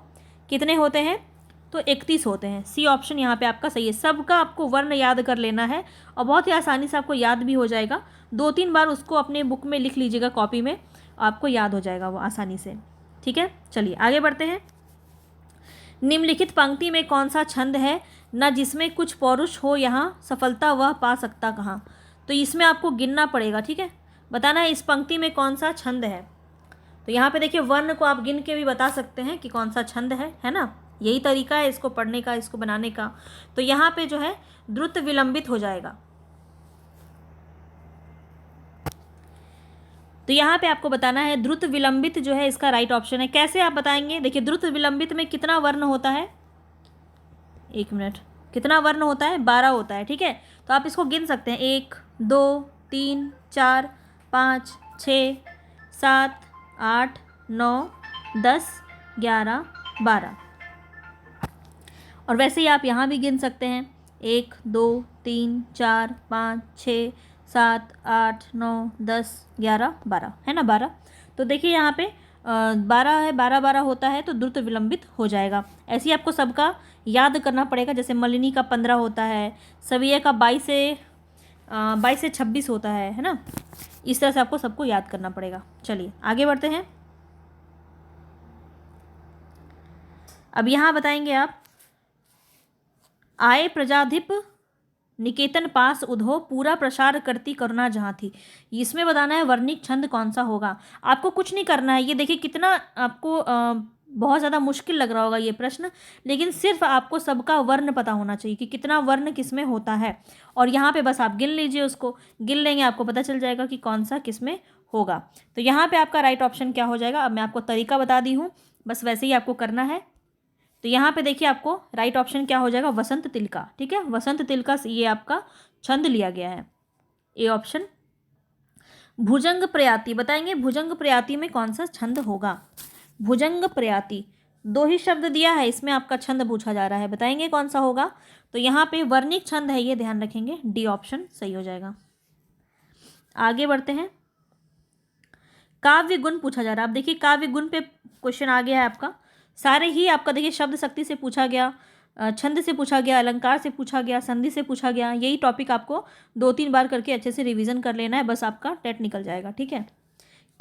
कितने होते हैं, तो 31 होते हैं। सी ऑप्शन यहाँ पे आपका सही है। सबका आपको वर्ण याद कर लेना है और बहुत ही आसानी से आपको याद भी हो जाएगा। 2-3 बार उसको अपने बुक में लिख लीजिएगा, कॉपी में, आपको याद हो जाएगा वो आसानी से, ठीक है। चलिए आगे बढ़ते हैं। निम्नलिखित पंक्ति में कौन सा छंद है न जिसमें कुछ पौरुष हो, यहाँ सफलता वह पा सकता कहाँ। तो इसमें आपको गिनना पड़ेगा, ठीक है, बताना है इस पंक्ति में कौन सा छंद है। तो यहाँ पे देखिए, वर्ण को आप गिन के भी बता सकते हैं कि कौन सा छंद है ना। यही तरीका है इसको पढ़ने का, इसको बनाने का। तो यहाँ पे जो है द्रुत विलंबित हो जाएगा। तो यहाँ पे आपको बताना है द्रुत विलंबित जो है इसका राइट ऑप्शन है। कैसे आप बताएंगे, देखिए द्रुत विलंबित में कितना वर्ण होता है, 1 मिनट, कितना वर्ण होता है, 12 होता है, ठीक है। तो आप इसको गिन सकते हैं, 1 2 3 4 5 6 7 8 9 10 11 12। और वैसे ही आप यहाँ भी गिन सकते हैं, 1 2 3 4 5 6 7 8 9 10 11 12, है ना 12। तो देखिए यहाँ पे 12 है, 12-12 होता है तो द्रुत विलंबित हो जाएगा। ऐसे ही आपको सबका याद करना पड़ेगा। जैसे मलिनी का 15 होता है, सविया का 22 से 26 होता है ना। इस तरह से आपको सबको याद करना पड़ेगा। चलिए आगे बढ़ते हैं। अब यहाँ बताएंगे आप, आए प्रजाधिप निकेतन पास उधो पूरा प्रसार करती करुणा जहाँ थी। इसमें बताना है वर्णिक छंद कौन सा होगा। आपको कुछ नहीं करना है। ये देखिए कितना आपको बहुत ज़्यादा मुश्किल लग रहा होगा ये प्रश्न, लेकिन सिर्फ आपको सबका वर्ण पता होना चाहिए कि कितना वर्ण किस में होता है। और यहाँ पे बस आप गिन लीजिए, उसको गिन लेंगे आपको पता चल जाएगा कि कौन सा किस में होगा। तो यहाँ पे आपका राइट ऑप्शन क्या हो जाएगा। अब मैं आपको तरीका बता दी हूँ, बस वैसे ही आपको करना है। तो यहाँ पे देखिए आपको राइट ऑप्शन क्या हो जाएगा, वसंत तिलका, ठीक है। वसंत तिलका से ये आपका छंद लिया गया है, ए ऑप्शन। भुजंग प्रयाति बताएंगे, भुजंग प्रयाति में कौन सा छंद होगा। भुजंग प्रयाति 2 ही शब्द दिया है, इसमें आपका छंद पूछा जा रहा है, बताएंगे कौन सा होगा। तो यहाँ पे वर्णिक छंद है, ये ध्यान रखेंगे, डी ऑप्शन सही हो जाएगा। आगे बढ़ते हैं। काव्य गुण पूछा जा रहा है। अब देखिए काव्य गुण पे क्वेश्चन आ गया है आपका। सारे ही आपका देखिए शब्द शक्ति से पूछा गया, छंद से पूछा गया, अलंकार से पूछा गया, संधि से पूछा गया। यही टॉपिक आपको 2-3 बार करके अच्छे से रिवीजन कर लेना है, बस आपका टेट निकल जाएगा, ठीक है।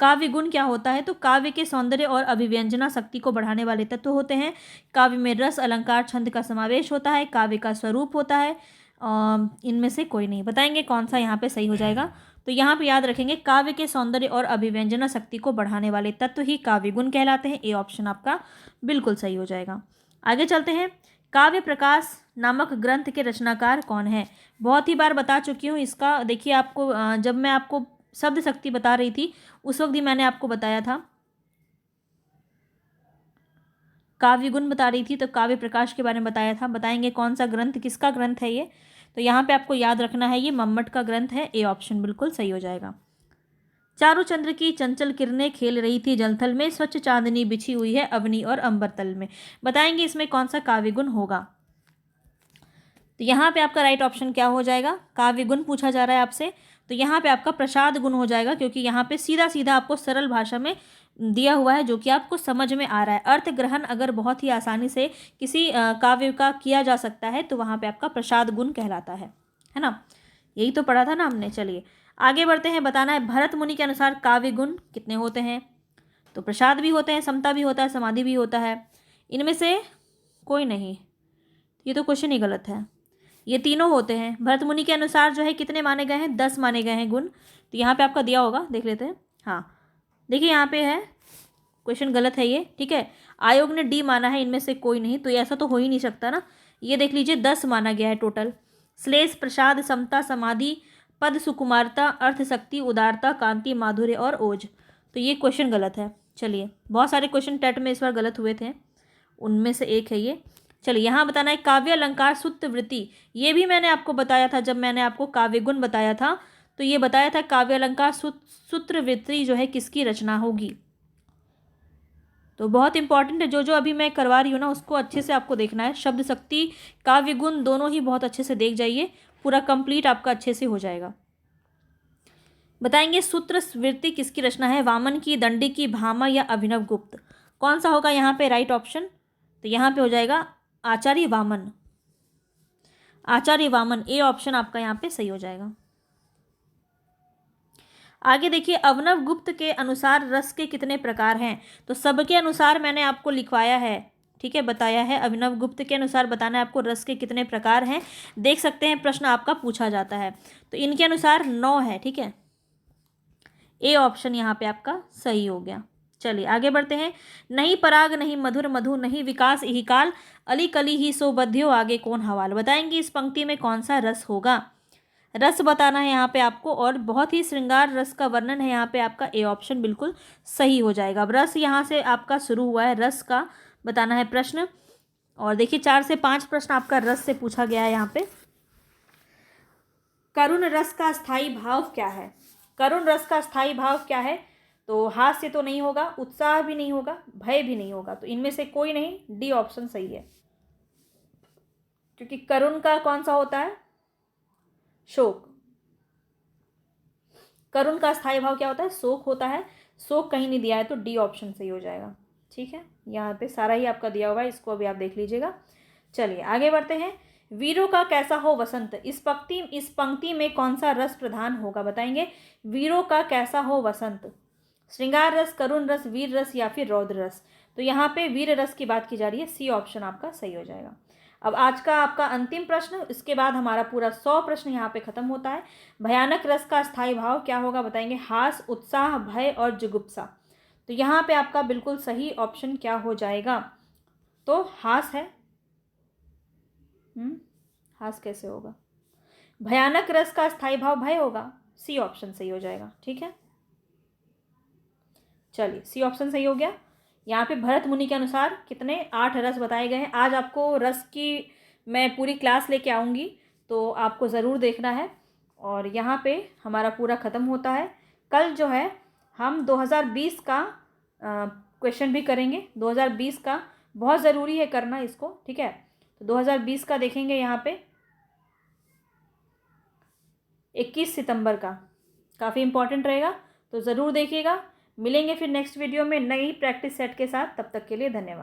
काव्य गुण क्या होता है, तो काव्य के सौंदर्य और अभिव्यंजना शक्ति को बढ़ाने वाले तत्व होते हैं। काव्य में रस, अलंकार, छंद का समावेश होता है। काव्य का स्वरूप होता है, इनमें से कोई नहीं। बताएंगे कौन सा यहाँ पे सही हो जाएगा। तो यहाँ पे याद रखेंगे, काव्य के सौंदर्य और अभिव्यंजना शक्ति को बढ़ाने वाले तत्व ही काव्य गुण कहलाते हैं। ए ऑप्शन आपका बिल्कुल सही हो जाएगा। आगे चलते हैं। काव्य प्रकाश नामक ग्रंथ के रचनाकार कौन है। बहुत ही बार बता चुकी हूँ इसका। देखिए आपको जब मैं आपको शब्द शक्ति बता रही थी उस वक्त भी मैंने आपको बताया था, काव्य गुण बता रही थी तो काव्य प्रकाश के बारे में बताया था। बताएंगे कौन सा ग्रंथ, किसका ग्रंथ है ये। तो यहाँ पे आपको याद रखना है, ये मम्मट का ग्रंथ है। ए ऑप्शन बिल्कुल सही हो जाएगा। चारु चंद्र की चंचल किरणें खेल रही थी जलथल में, स्वच्छ चांदनी बिछी हुई है अवनी और अंबर तल में। बताएंगे इसमें कौन सा काव्य गुण होगा। तो यहाँ पे आपका राइट ऑप्शन क्या हो जाएगा, काव्य गुण पूछा जा रहा है आपसे, तो यहाँ पे आपका प्रसाद गुण हो जाएगा, क्योंकि यहाँ पे सीधा सीधा आपको सरल भाषा में दिया हुआ है जो कि आपको समझ में आ रहा है। अर्थ ग्रहण अगर बहुत ही आसानी से किसी काव्य का किया जा सकता है तो वहाँ पे आपका प्रसाद गुण कहलाता है ना। यही तो पढ़ा था ना हमने। चलिए आगे बढ़ते हैं। बताना है भरत मुनि के अनुसार काव्य गुण कितने होते हैं। तो प्रसाद भी होते हैं, समता भी होता है, समाधि भी होता है। इनमें से कोई नहीं, ये तो क्वेश्चन ही गलत है। ये तीनों होते हैं। भरत मुनि के अनुसार जो है कितने माने गए हैं, 10 माने गए हैं गुण। तो यहाँ पे आपका दिया होगा, देख लेते हैं। हाँ देखिए यहाँ पे है, क्वेश्चन गलत है ये, ठीक है। आयोग ने डी माना है, इनमें से कोई नहीं, तो ऐसा तो हो ही नहीं सकता ना। ये देख लीजिए 10 माना गया है टोटल। श्लेष, प्रसाद, समता, समाधि, पद, सुकुमारता, अर्थ, शक्ति, उदारता, कांति, माधुर्य और ओज। तो ये क्वेश्चन गलत है। चलिए बहुत सारे क्वेश्चन टेट में इस बार गलत हुए थे, उनमें से एक है ये। चलिए यहाँ बताना है काव्य अलंकार सूत्र वृत्ति, ये भी मैंने आपको बताया था जब मैंने आपको काव्य गुण बताया था, तो ये बताया था काव्य अलंकार सूत्र वृत्ति जो है किसकी रचना होगी। तो बहुत इंपॉर्टेंट है, जो जो अभी मैं करवा रही हूँ ना उसको अच्छे से आपको देखना है। शब्द शक्ति काव्य गुण दोनों ही बहुत अच्छे से देख जाइए, पूरा कंप्लीट आपका अच्छे से हो जाएगा। बताएंगे सूत्र वृत्ति किसकी रचना है, वामन की, दंडी की, भामा या अभिनव गुप्त। कौन सा होगा यहाँ पे राइट ऑप्शन, तो यहाँ पे हो जाएगा आचार्य वामन। आचार्य वामन, ए ऑप्शन आपका यहाँ पे सही हो जाएगा। आगे देखिए, अभिनव गुप्त के अनुसार रस के कितने प्रकार हैं, तो सबके अनुसार मैंने आपको लिखवाया है, ठीक है, बताया है। अभिनव गुप्त के अनुसार बताना है आपको रस के कितने प्रकार हैं, देख सकते हैं प्रश्न आपका पूछा जाता है। तो इनके अनुसार 9 है, ठीक है, ए ऑप्शन यहाँ पे आपका सही हो गया। चलिए आगे बढ़ते हैं। नहीं पराग नहीं मधुर मधु नहीं विकास यही काल, अली कली ही सो बध्यो आगे कौन हवाल। बताएंगे इस पंक्ति में कौन सा रस होगा, रस बताना है यहाँ पे आपको, और बहुत ही श्रृंगार रस का वर्णन है यहाँ पे आपका, ए ऑप्शन बिल्कुल सही हो जाएगा। अब रस यहाँ से आपका शुरू हुआ है, रस का बताना है प्रश्न, और देखिए 4 से 5 प्रश्न आपका रस से पूछा गया है यहाँ पे। करुण रस का स्थायी भाव क्या है, करुण रस का स्थायी भाव क्या है, तो हास्य तो नहीं होगा, उत्साह भी नहीं होगा, भय भी नहीं होगा, तो इनमें से कोई नहीं, डी ऑप्शन सही है। क्योंकि करुण का कौन सा होता है, शोक। करुण का स्थायी भाव क्या होता है, शोक होता है, शोक कहीं नहीं दिया है, तो डी ऑप्शन सही हो जाएगा। ठीक है, यहाँ पे सारा ही आपका दिया हुआ है, इसको अभी आप देख लीजिएगा। चलिए आगे बढ़ते हैं। वीरों का कैसा हो वसंत, इस पंक्ति में कौन सा रस प्रधान होगा। बताएंगे वीरों का कैसा हो वसंत, श्रृंगार रस, करुण रस, वीर रस या फिर रौद्र रस। तो यहाँ पे वीर रस की बात की जा रही है, सी ऑप्शन आपका सही हो जाएगा। अब आज का आपका अंतिम प्रश्न, इसके बाद हमारा पूरा 100 प्रश्न यहाँ पे खत्म होता है। भयानक रस का स्थायी भाव क्या होगा। बताएंगे हास, उत्साह, भय और जुगुप्सा। तो यहाँ पे आपका बिल्कुल सही ऑप्शन क्या हो जाएगा, तो हास है। हास कैसे होगा, भयानक रस का स्थायी भाव भय होगा, सी ऑप्शन सही हो जाएगा। ठीक है, चलिए सी ऑप्शन सही हो गया। यहाँ पे भरत मुनि के अनुसार कितने 8 रस बताए गए हैं। आज आपको रस की मैं पूरी क्लास लेके आऊँगी, तो आपको ज़रूर देखना है। और यहाँ पे हमारा पूरा ख़त्म होता है। कल जो है हम 2020 का क्वेश्चन भी करेंगे। 2020 का बहुत ज़रूरी है करना इसको, ठीक है। तो 2020 का देखेंगे यहाँ पे 21 सितंबर का, काफ़ी इम्पोर्टेंट रहेगा, तो ज़रूर देखिएगा। मिलेंगे फिर नेक्स्ट वीडियो में नई प्रैक्टिस सेट के साथ, तब तक के लिए धन्यवाद।